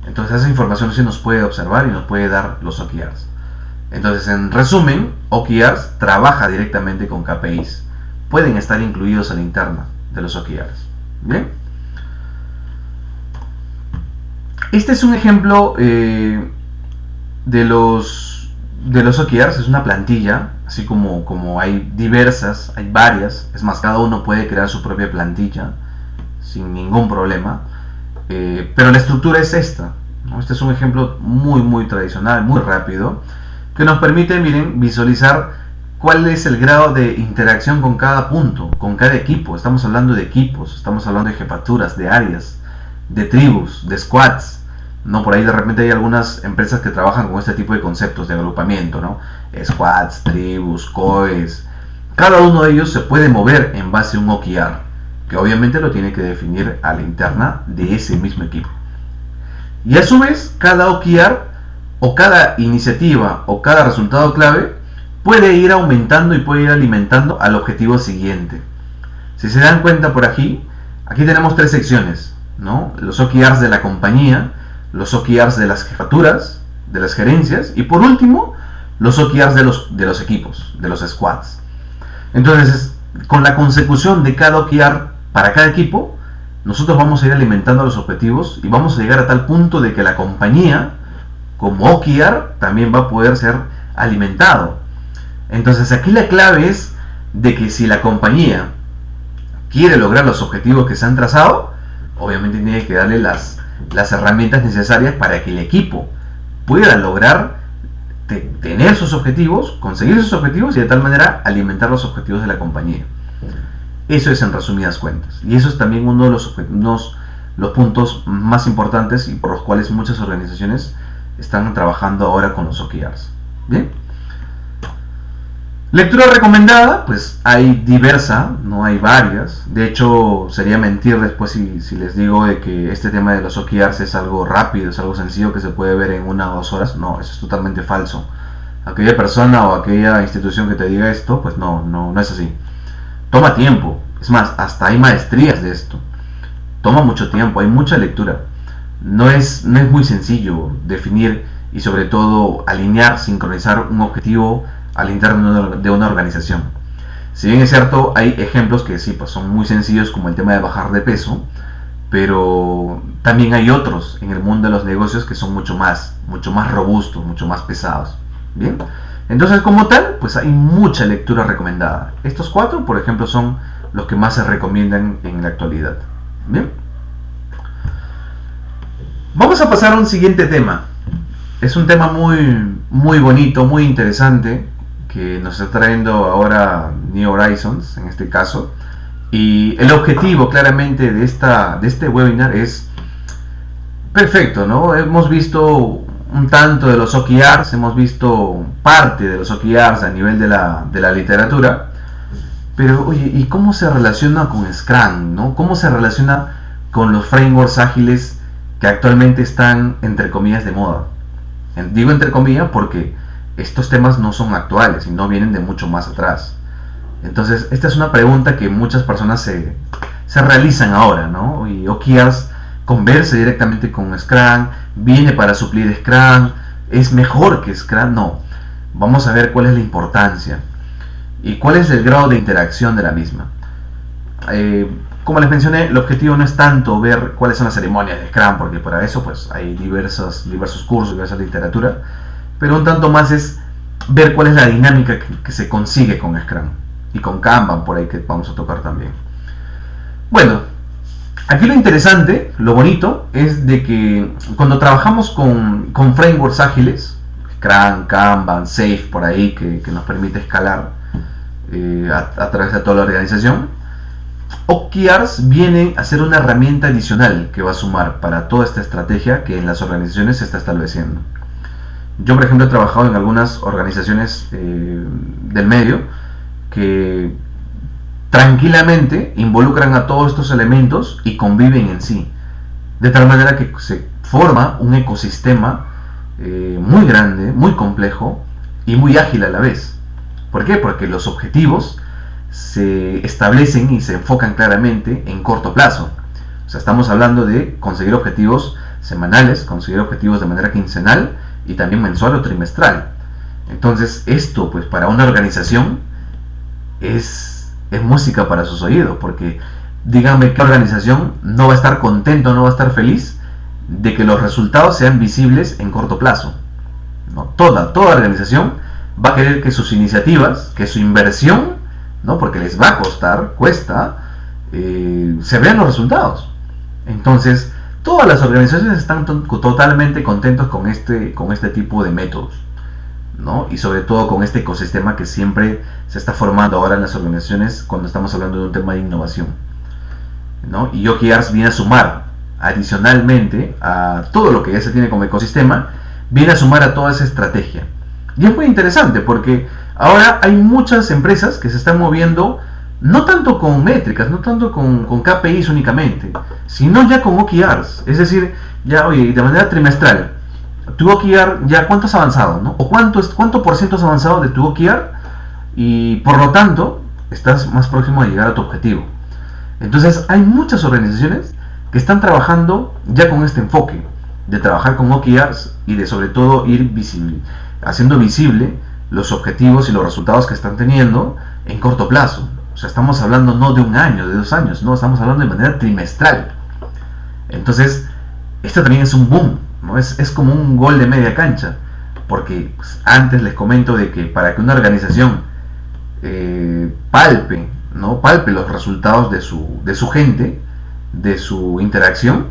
entonces esa información sí nos puede observar y nos puede dar los OKRs. Entonces, en resumen, OKRs trabaja directamente con KPIs. Pueden estar incluidos a la interna de los OKRs. ¿Bien? Este es un ejemplo de los OKRs. Es una plantilla, así como hay diversas, hay varias. Es más, cada uno puede crear su propia plantilla sin ningún problema. Pero la estructura es esta, ¿no? Este es un ejemplo muy tradicional, muy rápido, que nos permite, miren, visualizar cuál es el grado de interacción con cada punto, con cada equipo. Estamos hablando de equipos, estamos hablando de jefaturas, de áreas, de tribus, de squads, ¿no? Por ahí de repente hay algunas empresas que trabajan con este tipo de conceptos de agrupamiento, ¿no? Squads, tribus, COEs. Cada uno de ellos se puede mover en base a un OKR, que obviamente lo tiene que definir a la interna de ese mismo equipo. Y a su vez, cada OKR o cada iniciativa o cada resultado clave puede ir aumentando y puede ir alimentando al objetivo siguiente. Si se dan cuenta por aquí tenemos tres secciones, ¿no? Los OKRs de la compañía, los OKRs de las jefaturas, de las gerencias, y por último, los OKRs de los equipos, de los squads. Entonces, con la consecución de cada OKR para cada equipo, nosotros vamos a ir alimentando los objetivos y vamos a llegar a tal punto de que la compañía, como OKR, también va a poder ser alimentado. Entonces aquí la clave es de que si la compañía quiere lograr los objetivos que se han trazado, obviamente tiene que darle las herramientas necesarias para que el equipo pueda lograr tener sus objetivos, conseguir sus objetivos y de tal manera alimentar los objetivos de la compañía. Eso es en resumidas cuentas. Y eso es también uno de los puntos más importantes y por los cuales muchas organizaciones están trabajando ahora con los OKRs. Bien. Lectura recomendada, pues hay diversa, no hay varias. De hecho, sería mentir después si les digo de que este tema de los OKRs es algo rápido, es algo sencillo que se puede ver en 1 o 2 horas. No, eso es totalmente falso. Aquella persona o aquella institución que te diga esto, pues no es así. Toma tiempo. Es más, hasta hay maestrías de esto. Toma mucho tiempo, hay mucha lectura. No es muy sencillo definir y sobre todo alinear, sincronizar un objetivo al interno de una organización. Si bien es cierto, hay ejemplos que sí, pues son muy sencillos, como el tema de bajar de peso, pero también hay otros en el mundo de los negocios que son mucho más robustos, mucho más pesados. Bien, entonces como tal, pues hay mucha lectura recomendada. Estos 4, por ejemplo, son los que más se recomiendan en la actualidad. Bien, vamos a pasar a un siguiente tema. Es un tema muy bonito, muy interesante, que nos está trayendo ahora New Horizons, en este caso. Y el objetivo claramente de este webinar es perfecto, ¿no? Hemos visto un tanto de los OKRs, hemos visto parte de los OKRs a nivel de la literatura, pero oye, ¿y cómo se relaciona con Scrum, ¿no? ¿Cómo se relaciona con los frameworks ágiles que actualmente están, entre comillas, de moda? Digo entre comillas porque estos temas no son actuales y no vienen de mucho más atrás. Entonces, esta es una pregunta que muchas personas se realizan ahora, ¿no? Y OKRs conversa directamente con Scrum, viene para suplir Scrum, es mejor que Scrum. No, vamos a ver cuál es la importancia y cuál es el grado de interacción de la misma. como les mencioné, el objetivo no es tanto ver cuáles son las ceremonias de Scrum, porque para eso pues hay diversos cursos, diversa literatura, pero un tanto más es ver cuál es la dinámica que se consigue con Scrum y con Kanban, por ahí, que vamos a tocar también. Bueno, aquí lo interesante, lo bonito, es de que cuando trabajamos con frameworks ágiles, Scrum, Kanban, Safe, por ahí, que nos permite escalar a través de toda la organización, OKRs viene a ser una herramienta adicional que va a sumar para toda esta estrategia que en las organizaciones se está estableciendo. Yo, por ejemplo, he trabajado en algunas organizaciones del medio que tranquilamente involucran a todos estos elementos y conviven en sí, de tal manera que se forma un ecosistema muy grande, muy complejo y muy ágil a la vez. ¿Por qué? Porque los objetivos se establecen y se enfocan claramente en corto plazo. O sea, estamos hablando de conseguir objetivos semanales, conseguir objetivos de manera quincenal y también mensual o trimestral. Entonces, esto pues para una organización es música para sus oídos, porque díganme qué organización no va a estar contento, no va a estar feliz de que los resultados sean visibles en corto plazo, ¿no? Toda organización va a querer que sus iniciativas, que su inversión, ¿no? Porque les va a costar, cuesta, se vean los resultados. Entonces, todas las organizaciones están totalmente contentos con este tipo de métodos, ¿no? Y sobre todo con este ecosistema que siempre se está formando ahora en las organizaciones cuando estamos hablando de un tema de innovación, ¿no? Y OKRs viene a sumar adicionalmente a todo lo que ya se tiene como ecosistema, viene a sumar a toda esa estrategia. Y es muy interesante porque ahora hay muchas empresas que se están moviendo no tanto con métricas, no tanto con KPIs únicamente, sino ya con OKRs. Es decir, ya, oye, de manera trimestral, tu OKR, ya cuánto has avanzado, ¿no? O cuánto por ciento has avanzado de tu OKR, y por lo tanto estás más próximo a llegar a tu objetivo. Entonces hay muchas organizaciones que están trabajando ya con este enfoque de trabajar con OKRs y de sobre todo ir haciendo visible los objetivos y los resultados que están teniendo en corto plazo. O sea, estamos hablando no de un año, de 2 años, no, estamos hablando de manera trimestral. Entonces, esto también es un boom, ¿no? Es como un gol de media cancha, porque pues, antes les comento de que para que una organización palpe los resultados de su gente, de su interacción,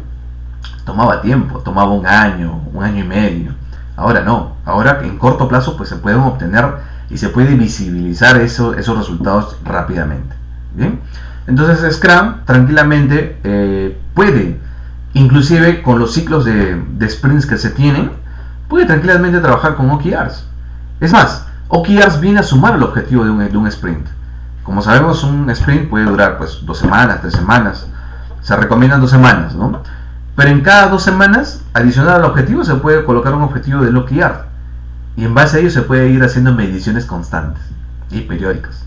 tomaba tiempo, tomaba un año y medio. Ahora no, ahora en corto plazo pues se pueden obtener y se puede visibilizar esos resultados rápidamente. ¿Bien? Entonces Scrum tranquilamente puede, inclusive con los ciclos de sprints que se tienen, puede tranquilamente trabajar con OKRs. Es más, OKRs viene a sumar el objetivo de un sprint. Como sabemos, un sprint puede durar pues 2 semanas, 3 semanas. Se recomiendan 2 semanas, ¿no? Pero en cada 2 semanas, adicional al objetivo, se puede colocar un objetivo del OKR. Y en base a ello se puede ir haciendo mediciones constantes y periódicas.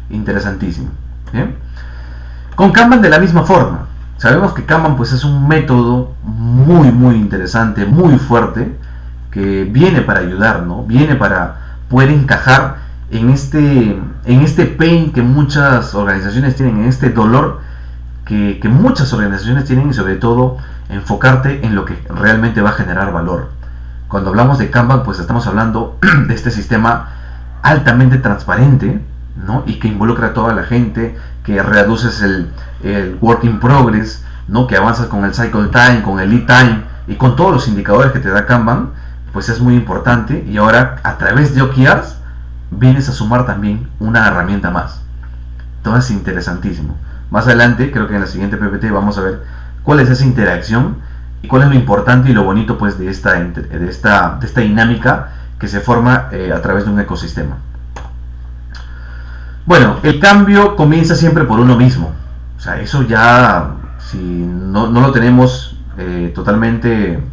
Interesantísimo. ¿Bien? Con Kanban de la misma forma. Sabemos que Kanban pues, es un método muy interesante, muy fuerte, que viene para ayudar, ¿no? Viene para poder encajar en este pain que muchas organizaciones tienen, en este dolor que muchas organizaciones tienen, y sobre todo enfocarte en lo que realmente va a generar valor. Cuando hablamos de Kanban, pues estamos hablando de este sistema altamente transparente, ¿no? Y que involucra a toda la gente, que reduces el work in progress, ¿no? Que avanzas con el cycle time, con el lead time y con todos los indicadores que te da Kanban, pues es muy importante. Y ahora a través de OKRs vienes a sumar también una herramienta más. Entonces es interesantísimo. Más adelante, creo que en la siguiente PPT vamos a ver cuál es esa interacción y cuál es lo importante y lo bonito pues de esta dinámica que se forma a través de un ecosistema. Bueno, el cambio comienza siempre por uno mismo. O sea, eso ya, si no lo tenemos totalmente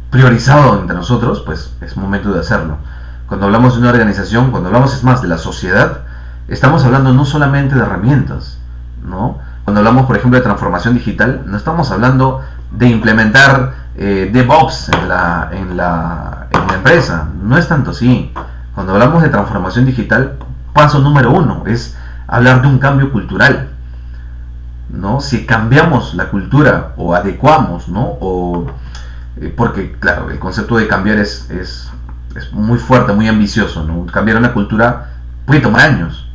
priorizado entre nosotros, pues es momento de hacerlo. Cuando hablamos de una organización, cuando hablamos es más de la sociedad, estamos hablando no solamente de herramientas, ¿no? Cuando hablamos, por ejemplo, de transformación digital, no estamos hablando de implementar DevOps en la empresa. No es tanto así. Cuando hablamos de transformación digital, paso número 1 es hablar de un cambio cultural. ¿no? Si cambiamos la cultura o adecuamos, ¿no? Porque, claro, el concepto de cambiar es muy fuerte, muy ambicioso, ¿no? Cambiar una cultura puede tomar años,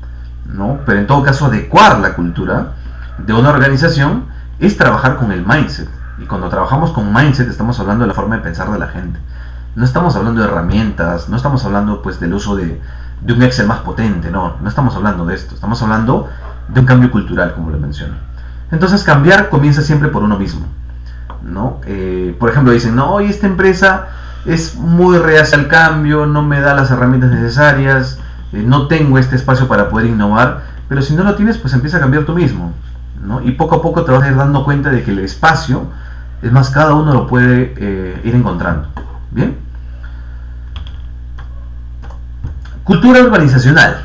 ¿no? Pero en todo caso, adecuar la cultura de una organización es trabajar con el mindset. Y cuando trabajamos con mindset estamos hablando de la forma de pensar de la gente. No estamos hablando de herramientas, no estamos hablando pues del uso de un Excel más potente, no estamos hablando de esto, estamos hablando de un cambio cultural, como lo menciono. Entonces cambiar comienza siempre por uno mismo, ¿no? Por ejemplo, dicen, no, hoy esta empresa es muy reacia al cambio, no me da las herramientas necesarias, no tengo este espacio para poder innovar, pero si no lo tienes, pues empieza a cambiar tú mismo, ¿no? Y poco a poco te vas a ir dando cuenta de que el espacio, es más, cada uno lo puede ir encontrando. Bien. Cultura organizacional,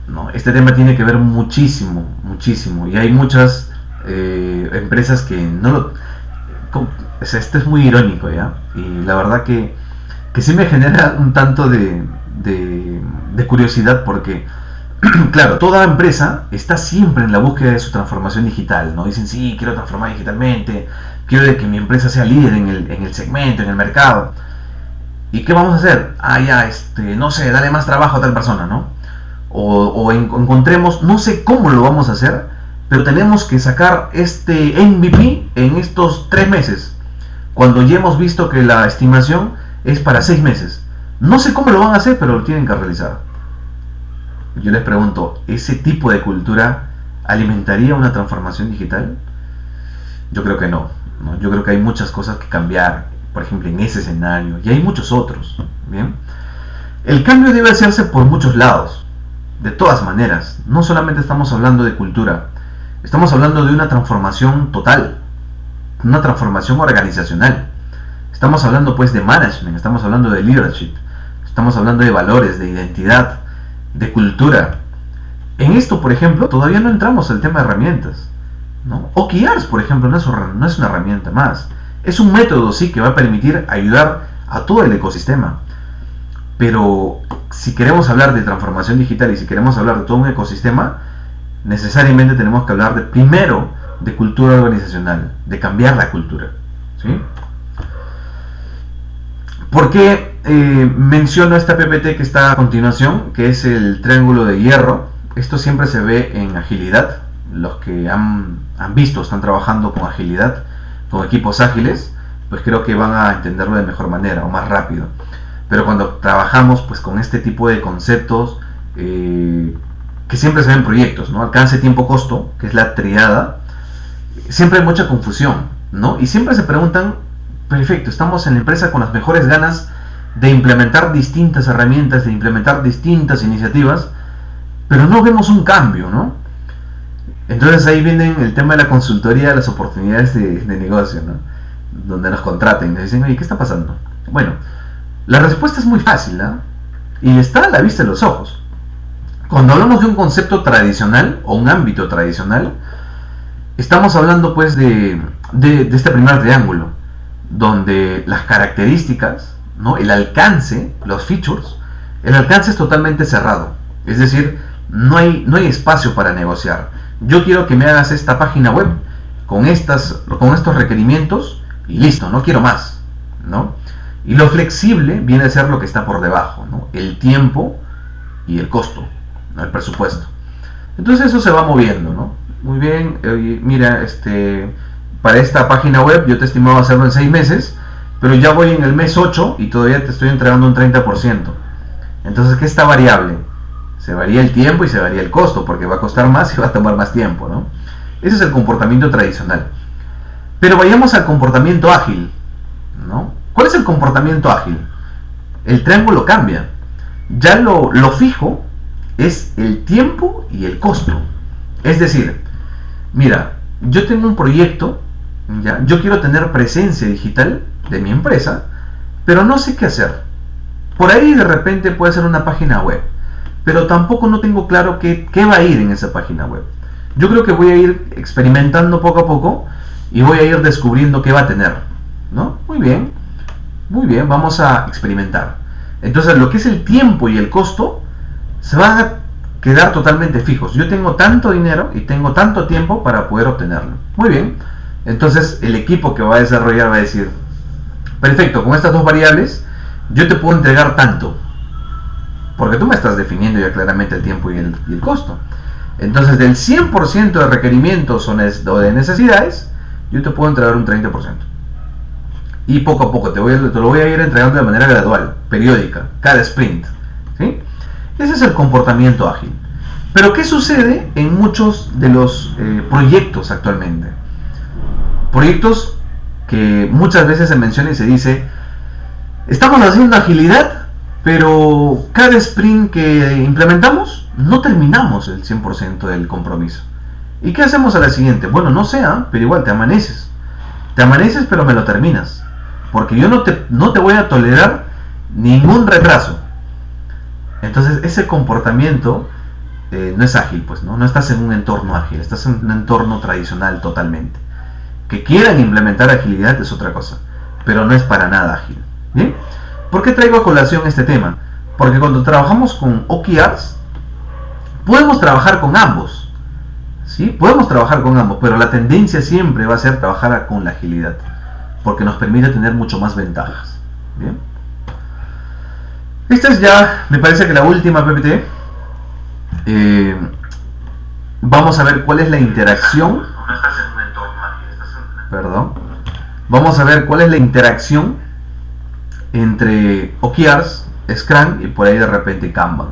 ¿no? Este tema tiene que ver muchísimo, muchísimo, y hay muchas empresas que no lo... O sea, esto es muy irónico, ¿ya? Y la verdad que sí me genera un tanto de curiosidad porque, claro, toda empresa está siempre en la búsqueda de su transformación digital, ¿no? Dicen, sí, quiero transformar digitalmente, quiero que mi empresa sea líder en el segmento, en el mercado. ¿Y qué vamos a hacer? No sé, dale más trabajo a tal persona, ¿no? Encontremos, no sé cómo lo vamos a hacer, pero tenemos que sacar este MVP en estos 3 meses, cuando ya hemos visto que la estimación es para 6 meses. No sé cómo lo van a hacer, pero lo tienen que realizar. Yo les pregunto, ¿ese tipo de cultura alimentaría una transformación digital? Yo creo que no, ¿no? Yo creo que hay muchas cosas que cambiar, por ejemplo, en ese escenario, y hay muchos otros. Bien, el cambio debe hacerse por muchos lados, de todas maneras. No solamente estamos hablando de cultura, estamos hablando de una transformación total, una transformación organizacional. Estamos hablando pues de management, estamos hablando de leadership, estamos hablando de valores, de identidad, de cultura. En esto, por ejemplo, todavía no entramos al tema de herramientas, ¿no? OKRs, por ejemplo, no es una herramienta más. Es un método, sí, que va a permitir ayudar a todo el ecosistema. Pero si queremos hablar de transformación digital y si queremos hablar de todo un ecosistema, necesariamente tenemos que hablar primero de cultura organizacional, de cambiar la cultura, ¿sí? ¿Por qué menciono esta PPT que está a continuación, que es el triángulo de hierro? Esto siempre se ve en agilidad. Los que han visto, están trabajando con agilidad, con equipos ágiles, pues creo que van a entenderlo de mejor manera o más rápido. Pero cuando trabajamos pues con este tipo de conceptos que siempre se ven en proyectos, ¿no? Alcance, tiempo, costo, que es la triada, siempre hay mucha confusión, ¿no? Y siempre se preguntan, perfecto, estamos en la empresa con las mejores ganas de implementar distintas herramientas, de implementar distintas iniciativas, pero no vemos un cambio, ¿no? Entonces ahí viene el tema de la consultoría, las oportunidades de negocio, ¿no? Donde nos contraten y nos dicen, oye, ¿qué está pasando? Bueno, la respuesta es muy fácil, ¿no? Y está a la vista de los ojos. Cuando hablamos de un concepto tradicional o un ámbito tradicional, estamos hablando pues de este primer triángulo, donde las características, ¿no? El alcance, los features, el alcance es totalmente cerrado. Es decir, no hay espacio para negociar. Yo quiero que me hagas esta página web con estos requerimientos y listo, no quiero más, ¿no? Y lo flexible viene a ser lo que está por debajo, ¿no? El tiempo y el costo, ¿no? El presupuesto. Entonces eso se va moviendo, ¿no? Muy bien, mira, para esta página web yo te estimaba hacerlo en 6 meses, pero ya voy en el mes 8 y todavía te estoy entregando un 30%. Entonces, ¿qué está variable? Se varía el tiempo y se varía el costo, porque va a costar más y va a tomar más tiempo, ¿no? Ese es el comportamiento tradicional. Pero vayamos al comportamiento ágil, ¿no? ¿Cuál es el comportamiento ágil? El triángulo cambia. Ya lo fijo es el tiempo y el costo. Es decir, mira, yo tengo un proyecto, ¿ya? Yo quiero tener presencia digital de mi empresa, pero no sé qué hacer. Por ahí de repente puede ser una página web, pero tampoco no tengo claro qué va a ir en esa página web. Yo creo que voy a ir experimentando poco a poco y voy a ir descubriendo qué va a tener, ¿no? Muy bien, vamos a experimentar. Entonces lo que es el tiempo y el costo se va quedar totalmente fijos. Yo tengo tanto dinero y tengo tanto tiempo para poder obtenerlo. Muy bien. Entonces el equipo que va a desarrollar va a decir, perfecto, con estas dos variables yo te puedo entregar tanto. Porque tú me estás definiendo ya claramente el tiempo y el costo. Entonces del 100% de requerimientos o de necesidades, yo te puedo entregar un 30%. Y poco a poco te lo voy a ir entregando de manera gradual, periódica, cada sprint. ¿Sí? Ese es el comportamiento ágil. Pero ¿qué sucede en muchos de los proyectos actualmente? Proyectos que muchas veces se menciona y se dice, estamos haciendo agilidad, pero cada sprint que implementamos no terminamos el 100% del compromiso. ¿Y qué hacemos a la siguiente? Bueno, no sé, pero igual te amaneces. Te amaneces, pero me lo terminas. Porque yo no te voy a tolerar ningún retraso. Entonces ese comportamiento no es ágil, pues, ¿no? No estás en un entorno ágil, estás en un entorno tradicional totalmente. Que quieran implementar agilidad es otra cosa, pero no es para nada ágil. ¿Bien? ¿Por qué traigo a colación este tema? Porque cuando trabajamos con OKRs, podemos trabajar con ambos. ¿Sí? Podemos trabajar con ambos, pero la tendencia siempre va a ser trabajar con la agilidad, porque nos permite tener mucho más ventajas. ¿Bien? Esta es ya, me parece que la última PPT. Vamos a ver cuál es la interacción. Perdón. Vamos a ver cuál es la interacción entre OKRs, Scrum y por ahí de repente Kanban.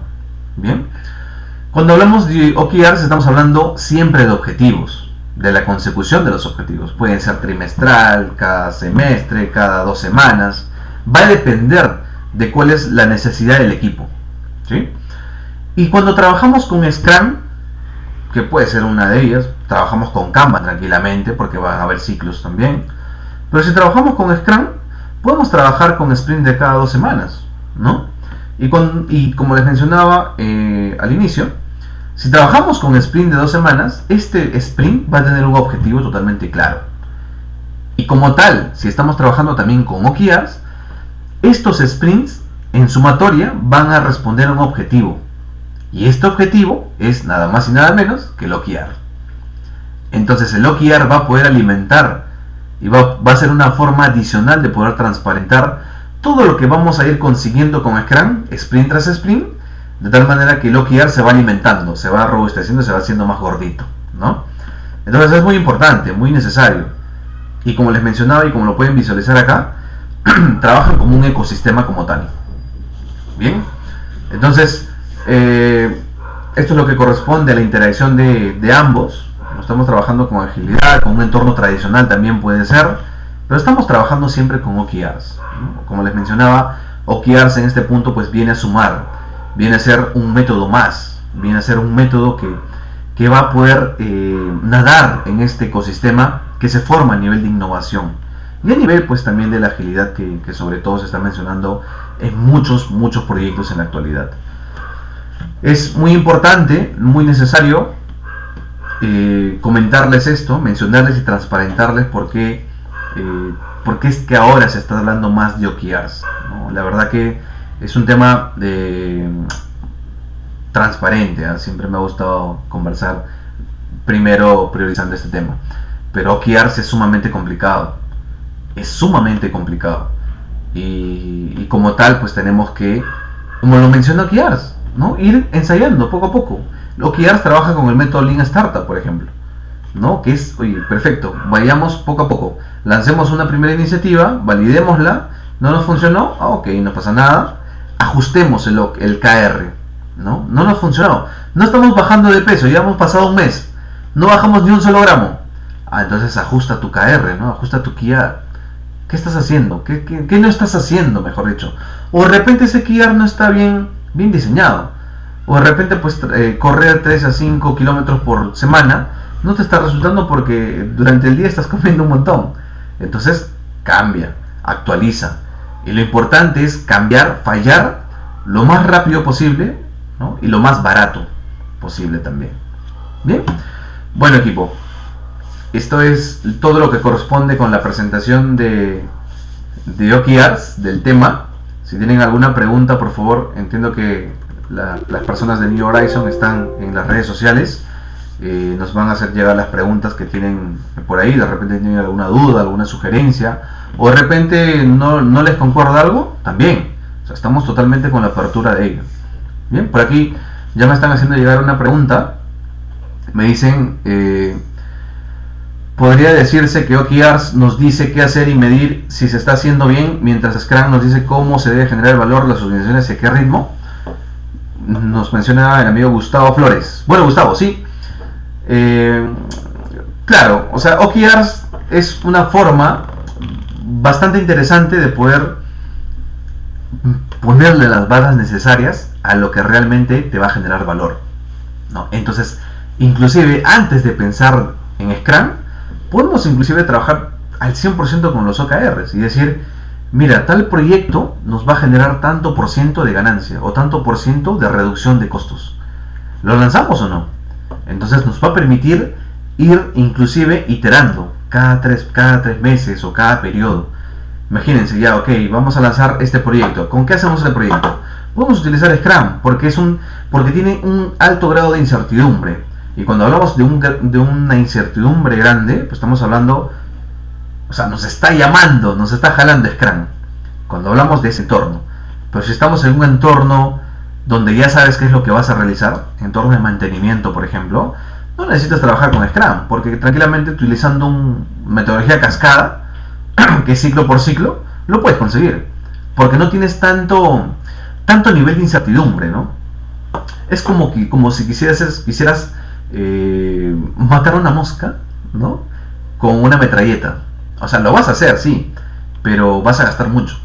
Bien. Cuando hablamos de OKRs estamos hablando siempre de objetivos, de la consecución de los objetivos. Pueden ser trimestral, cada semestre, cada 2 semanas. Va a depender de cuál es la necesidad del equipo. ¿Sí? Y cuando trabajamos con Scrum, que puede ser una de ellas, trabajamos con Kanban tranquilamente porque van a haber ciclos también. Pero si trabajamos con Scrum, podemos trabajar con sprint de cada 2 semanas, ¿no? Y como les mencionaba al inicio, si trabajamos con sprint de 2 semanas, este sprint va a tener un objetivo totalmente claro. Y como tal, si estamos trabajando también con OKRs, estos sprints en sumatoria van a responder a un objetivo. Y este objetivo es nada más y nada menos que el OKR. Entonces el OKR va a poder alimentar y va a ser una forma adicional de poder transparentar todo lo que vamos a ir consiguiendo con Scrum, sprint tras sprint, de tal manera que el OKR se va alimentando, se va robusteciendo, se va haciendo más gordito, ¿no? Entonces es muy importante, muy necesario. Y como les mencionaba y como lo pueden visualizar acá, trabajan como un ecosistema como tal. Bien, entonces esto es lo que corresponde a la interacción de ambos. Estamos trabajando con agilidad, con un entorno tradicional también puede ser, pero estamos trabajando siempre con OKRs, ¿no? Como les mencionaba, OKRs en este punto pues viene a sumar, viene a ser un método más, viene a ser un método que va a poder nadar en este ecosistema que se forma a nivel de innovación y a nivel pues también de la agilidad que sobre todo se está mencionando en muchos proyectos en la actualidad. Es muy importante, muy necesario comentarles esto, mencionarles y transparentarles por qué es que ahora se está hablando más de OKRs, ¿no? La verdad que es un tema transparente, ¿eh? Siempre me ha gustado conversar primero priorizando este tema, pero OKRs es sumamente complicado, y como tal pues tenemos que, como lo menciona OKRs, ¿no? Ir ensayando poco a poco. OKRs trabaja con el método Lean Startup, por ejemplo, ¿no? Que es, oye, perfecto, vayamos poco a poco, lancemos una primera iniciativa, validémosla, no nos funcionó, ok, no pasa nada, ajustemos el KR, ¿no? No nos funcionó, no estamos bajando de peso, ya hemos pasado un mes, no bajamos ni un solo gramo, entonces ajusta tu KR, ¿no? Ajusta tu KR. ¿Qué estás haciendo? ¿Qué no estás haciendo, mejor dicho? O de repente ese KR no está bien diseñado. O de repente pues correr 3 a 5 kilómetros por semana no te está resultando porque durante el día estás comiendo un montón. Entonces cambia, actualiza. Y lo importante es cambiar, fallar lo más rápido posible, ¿no? Y lo más barato posible también. Bien, bueno equipo, esto es todo lo que corresponde con la presentación de OKRs, del tema. Si tienen alguna pregunta, por favor, entiendo que las personas de New Horizon están en las redes sociales. Nos van a hacer llegar las preguntas que tienen por ahí. De repente tienen alguna duda, alguna sugerencia, o de repente no les concuerda algo, también. O sea, estamos totalmente con la apertura de ello. Bien, por aquí ya me están haciendo llegar una pregunta. Me dicen, podría decirse que OKRs nos dice qué hacer y medir si se está haciendo bien, mientras Scrum nos dice cómo se debe generar el valor de las organizaciones y a qué ritmo. Nos menciona el amigo Gustavo Flores. Bueno, Gustavo, sí. Claro, o sea, OKRs es una forma bastante interesante de poder ponerle las barras necesarias a lo que realmente te va a generar valor, ¿no? Entonces, inclusive antes de pensar en Scrum, podemos inclusive trabajar al 100% con los OKRs y decir, mira, tal proyecto nos va a generar tanto por ciento de ganancia o tanto por ciento de reducción de costos. ¿Lo lanzamos o no? Entonces nos va a permitir ir inclusive iterando cada tres meses o cada periodo. Imagínense ya, ok, vamos a lanzar este proyecto. ¿Con qué hacemos el proyecto? Podemos utilizar Scrum porque tiene un alto grado de incertidumbre. Y cuando hablamos de una incertidumbre grande, pues estamos hablando, o sea, nos está llamando, nos está jalando Scrum cuando hablamos de ese entorno. Pero si estamos en un entorno donde ya sabes qué es lo que vas a realizar, entorno de mantenimiento, por ejemplo, no necesitas trabajar con Scrum, porque tranquilamente utilizando una metodología cascada, que es ciclo por ciclo, lo puedes conseguir, porque no tienes tanto nivel de incertidumbre, ¿no? Es como si quisieras matar a una mosca, ¿no? Con una metralleta. O sea, lo vas a hacer, sí, pero vas a gastar mucho.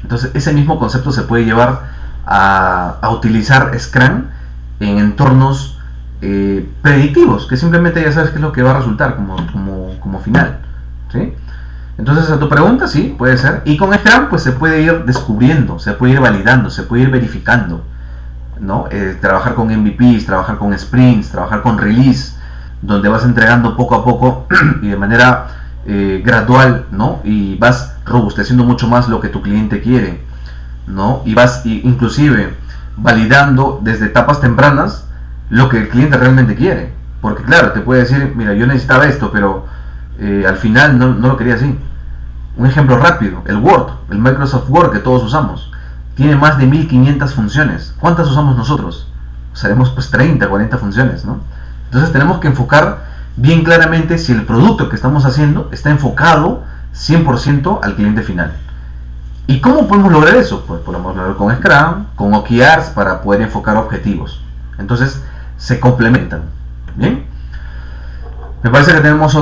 Entonces, ese mismo concepto se puede llevar a utilizar Scrum en entornos predictivos, que simplemente ya sabes qué es lo que va a resultar como final, ¿sí? Entonces, a tu pregunta, sí, puede ser. Y con Scrum pues se puede ir descubriendo, se puede ir validando, se puede ir verificando, ¿no? Trabajar con MVPs, trabajar con sprints, trabajar con release, donde vas entregando poco a poco y de manera gradual, ¿no? Y vas robusteciendo mucho más lo que tu cliente quiere, ¿no? Y vas inclusive validando desde etapas tempranas lo que el cliente realmente quiere, porque claro, te puede decir, mira, yo necesitaba esto, pero al final no lo quería así. Un ejemplo rápido, el Word, el Microsoft Word que todos usamos, tiene más de 1500 funciones. ¿Cuántas usamos nosotros? Usaremos pues 30, 40 funciones, ¿no? Entonces tenemos que enfocar bien claramente si el producto que estamos haciendo está enfocado 100% al cliente final. ¿Y cómo podemos lograr eso? Pues podemos lograrlo con Scrum, con OKRs para poder enfocar objetivos. Entonces se complementan. ¿Bien? Me parece que tenemos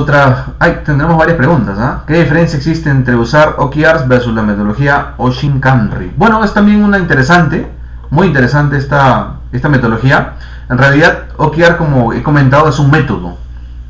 tendremos varias preguntas, ¿eh? ¿Qué diferencia existe entre usar OKRs versus la metodología Oshin Kanri? Bueno, es también una muy interesante esta metodología. En realidad, OKR, como he comentado, es un método,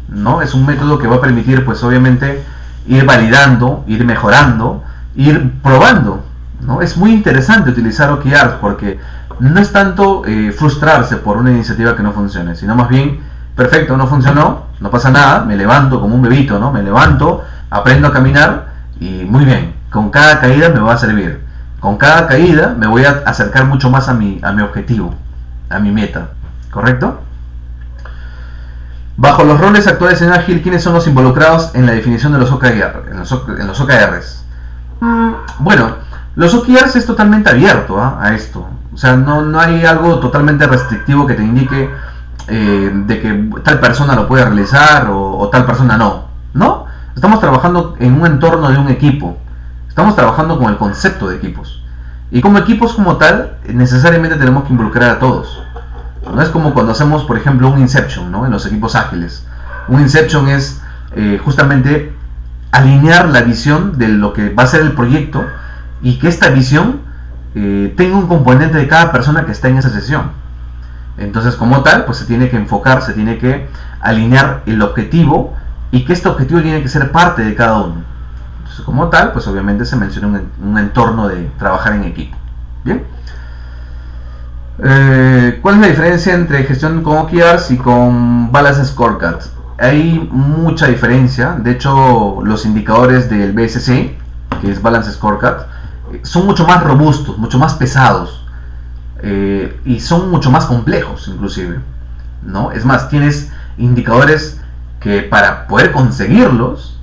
¿no? Es un método que va a permitir, pues obviamente, ir validando, ir mejorando, ir probando, ¿no? Es muy interesante utilizar OKRs porque no es tanto frustrarse por una iniciativa que no funcione, sino más bien, perfecto, no funcionó, no pasa nada, me levanto como un bebito, ¿no? Me levanto, aprendo a caminar y muy bien, con cada caída me va a servir. Con cada caída me voy a acercar mucho más a mi objetivo, a mi meta, ¿correcto? Bajo los roles actuales en Ágil, ¿quiénes son los involucrados en la definición de los OKRs? Bueno, los OKRs es totalmente abierto a esto. O sea, no hay algo totalmente restrictivo que te indique de que tal persona lo puede realizar o tal persona no. ¿No? Estamos trabajando en un entorno de un equipo. Estamos trabajando con el concepto de equipos. Y como equipos como tal, necesariamente tenemos que involucrar a todos. No es como cuando hacemos, por ejemplo, un Inception, ¿no? En los equipos ágiles. Un Inception es justamente alinear la visión de lo que va a ser el proyecto y que esta visión tenga un componente de cada persona que está en esa sesión. Entonces, como tal, pues se tiene que enfocar, se tiene que alinear el objetivo y que este objetivo tiene que ser parte de cada uno. Entonces, como tal, pues obviamente se menciona un entorno de trabajar en equipo. Bien. ¿Cuál es la diferencia entre gestión con OKRs y con Balance Scorecard? Hay mucha diferencia. De hecho, los indicadores del BSC, que es Balance Scorecard, son mucho más robustos, mucho más pesados. y son mucho más complejos inclusive, ¿no? Es más, tienes indicadores que para poder conseguirlos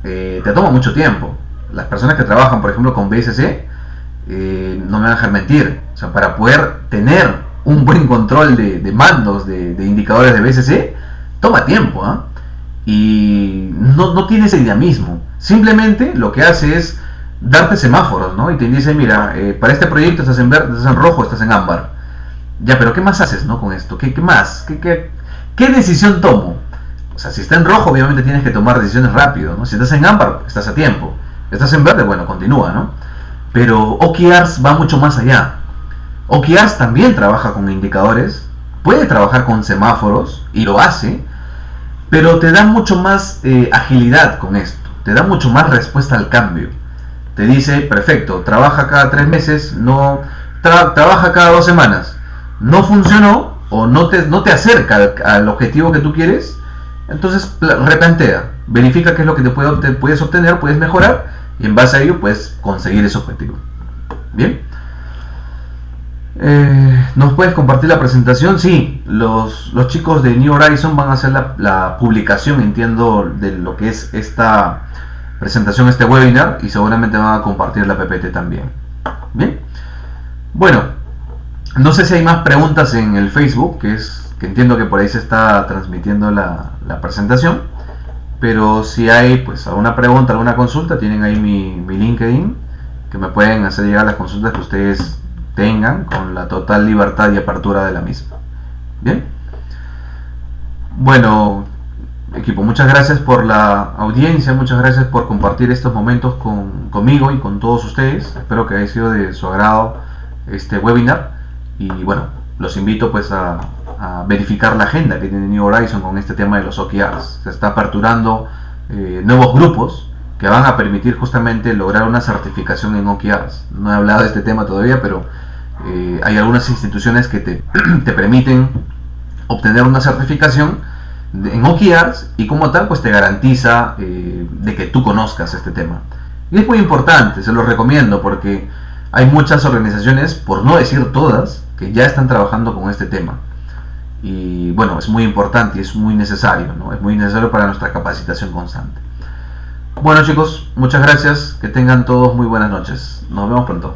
te toma mucho tiempo. Las personas que trabajan, por ejemplo, con BSC, no me van a dejar mentir, o sea, para poder tener un buen control de mandos, de indicadores de BSC, toma tiempo, ¿eh? Y no tiene ese dinamismo. Simplemente lo que hace es darte semáforos, ¿no? Y te dice, mira, para este proyecto estás en verde, estás en rojo, estás en ámbar. Ya, pero ¿qué más haces, no, con esto? ¿Qué más? ¿Qué decisión tomo? O sea, si está en rojo, obviamente tienes que tomar decisiones rápido, ¿no? Si estás en ámbar, estás a tiempo. Estás en verde, bueno, continúa, ¿no? Pero OKRs va mucho más allá. OKRs también trabaja con indicadores, puede trabajar con semáforos, y lo hace, pero te da mucho más agilidad con esto, te da mucho más respuesta al cambio. Te dice, perfecto, trabaja cada 3 meses, no trabaja cada 2 semanas, no funcionó o no te acerca al objetivo que tú quieres, entonces replantea, verifica qué es lo que te puedes obtener, puedes mejorar y en base a ello puedes conseguir ese objetivo. Bien. ¿Nos puedes compartir la presentación? Sí, los chicos de New Horizon van a hacer la publicación, entiendo, de lo que es esta presentación, este webinar, y seguramente van a compartir la PPT también. Bien, bueno, no sé si hay más preguntas en el Facebook, que entiendo que por ahí se está transmitiendo la presentación, pero si hay pues alguna pregunta, alguna consulta, tienen ahí mi LinkedIn, que me pueden hacer llegar las consultas que ustedes tengan con la total libertad y apertura de la misma. Bien, bueno, equipo, muchas gracias por la audiencia, muchas gracias por compartir estos momentos conmigo y con todos ustedes. Espero que haya sido de su agrado este webinar y bueno, los invito pues a verificar la agenda que tiene New Horizon con este tema de los OKRs. Se está aperturando nuevos grupos que van a permitir justamente lograr una certificación en OKRs. No he hablado de este tema todavía, pero hay algunas instituciones que te permiten obtener una certificación en OKRs y como tal pues te garantiza de que tú conozcas este tema. Y es muy importante, se lo recomiendo porque hay muchas organizaciones, por no decir todas, que ya están trabajando con este tema. Y bueno, es muy importante y es muy necesario, ¿no? Es muy necesario para nuestra capacitación constante. Bueno chicos, muchas gracias, que tengan todos muy buenas noches. Nos vemos pronto.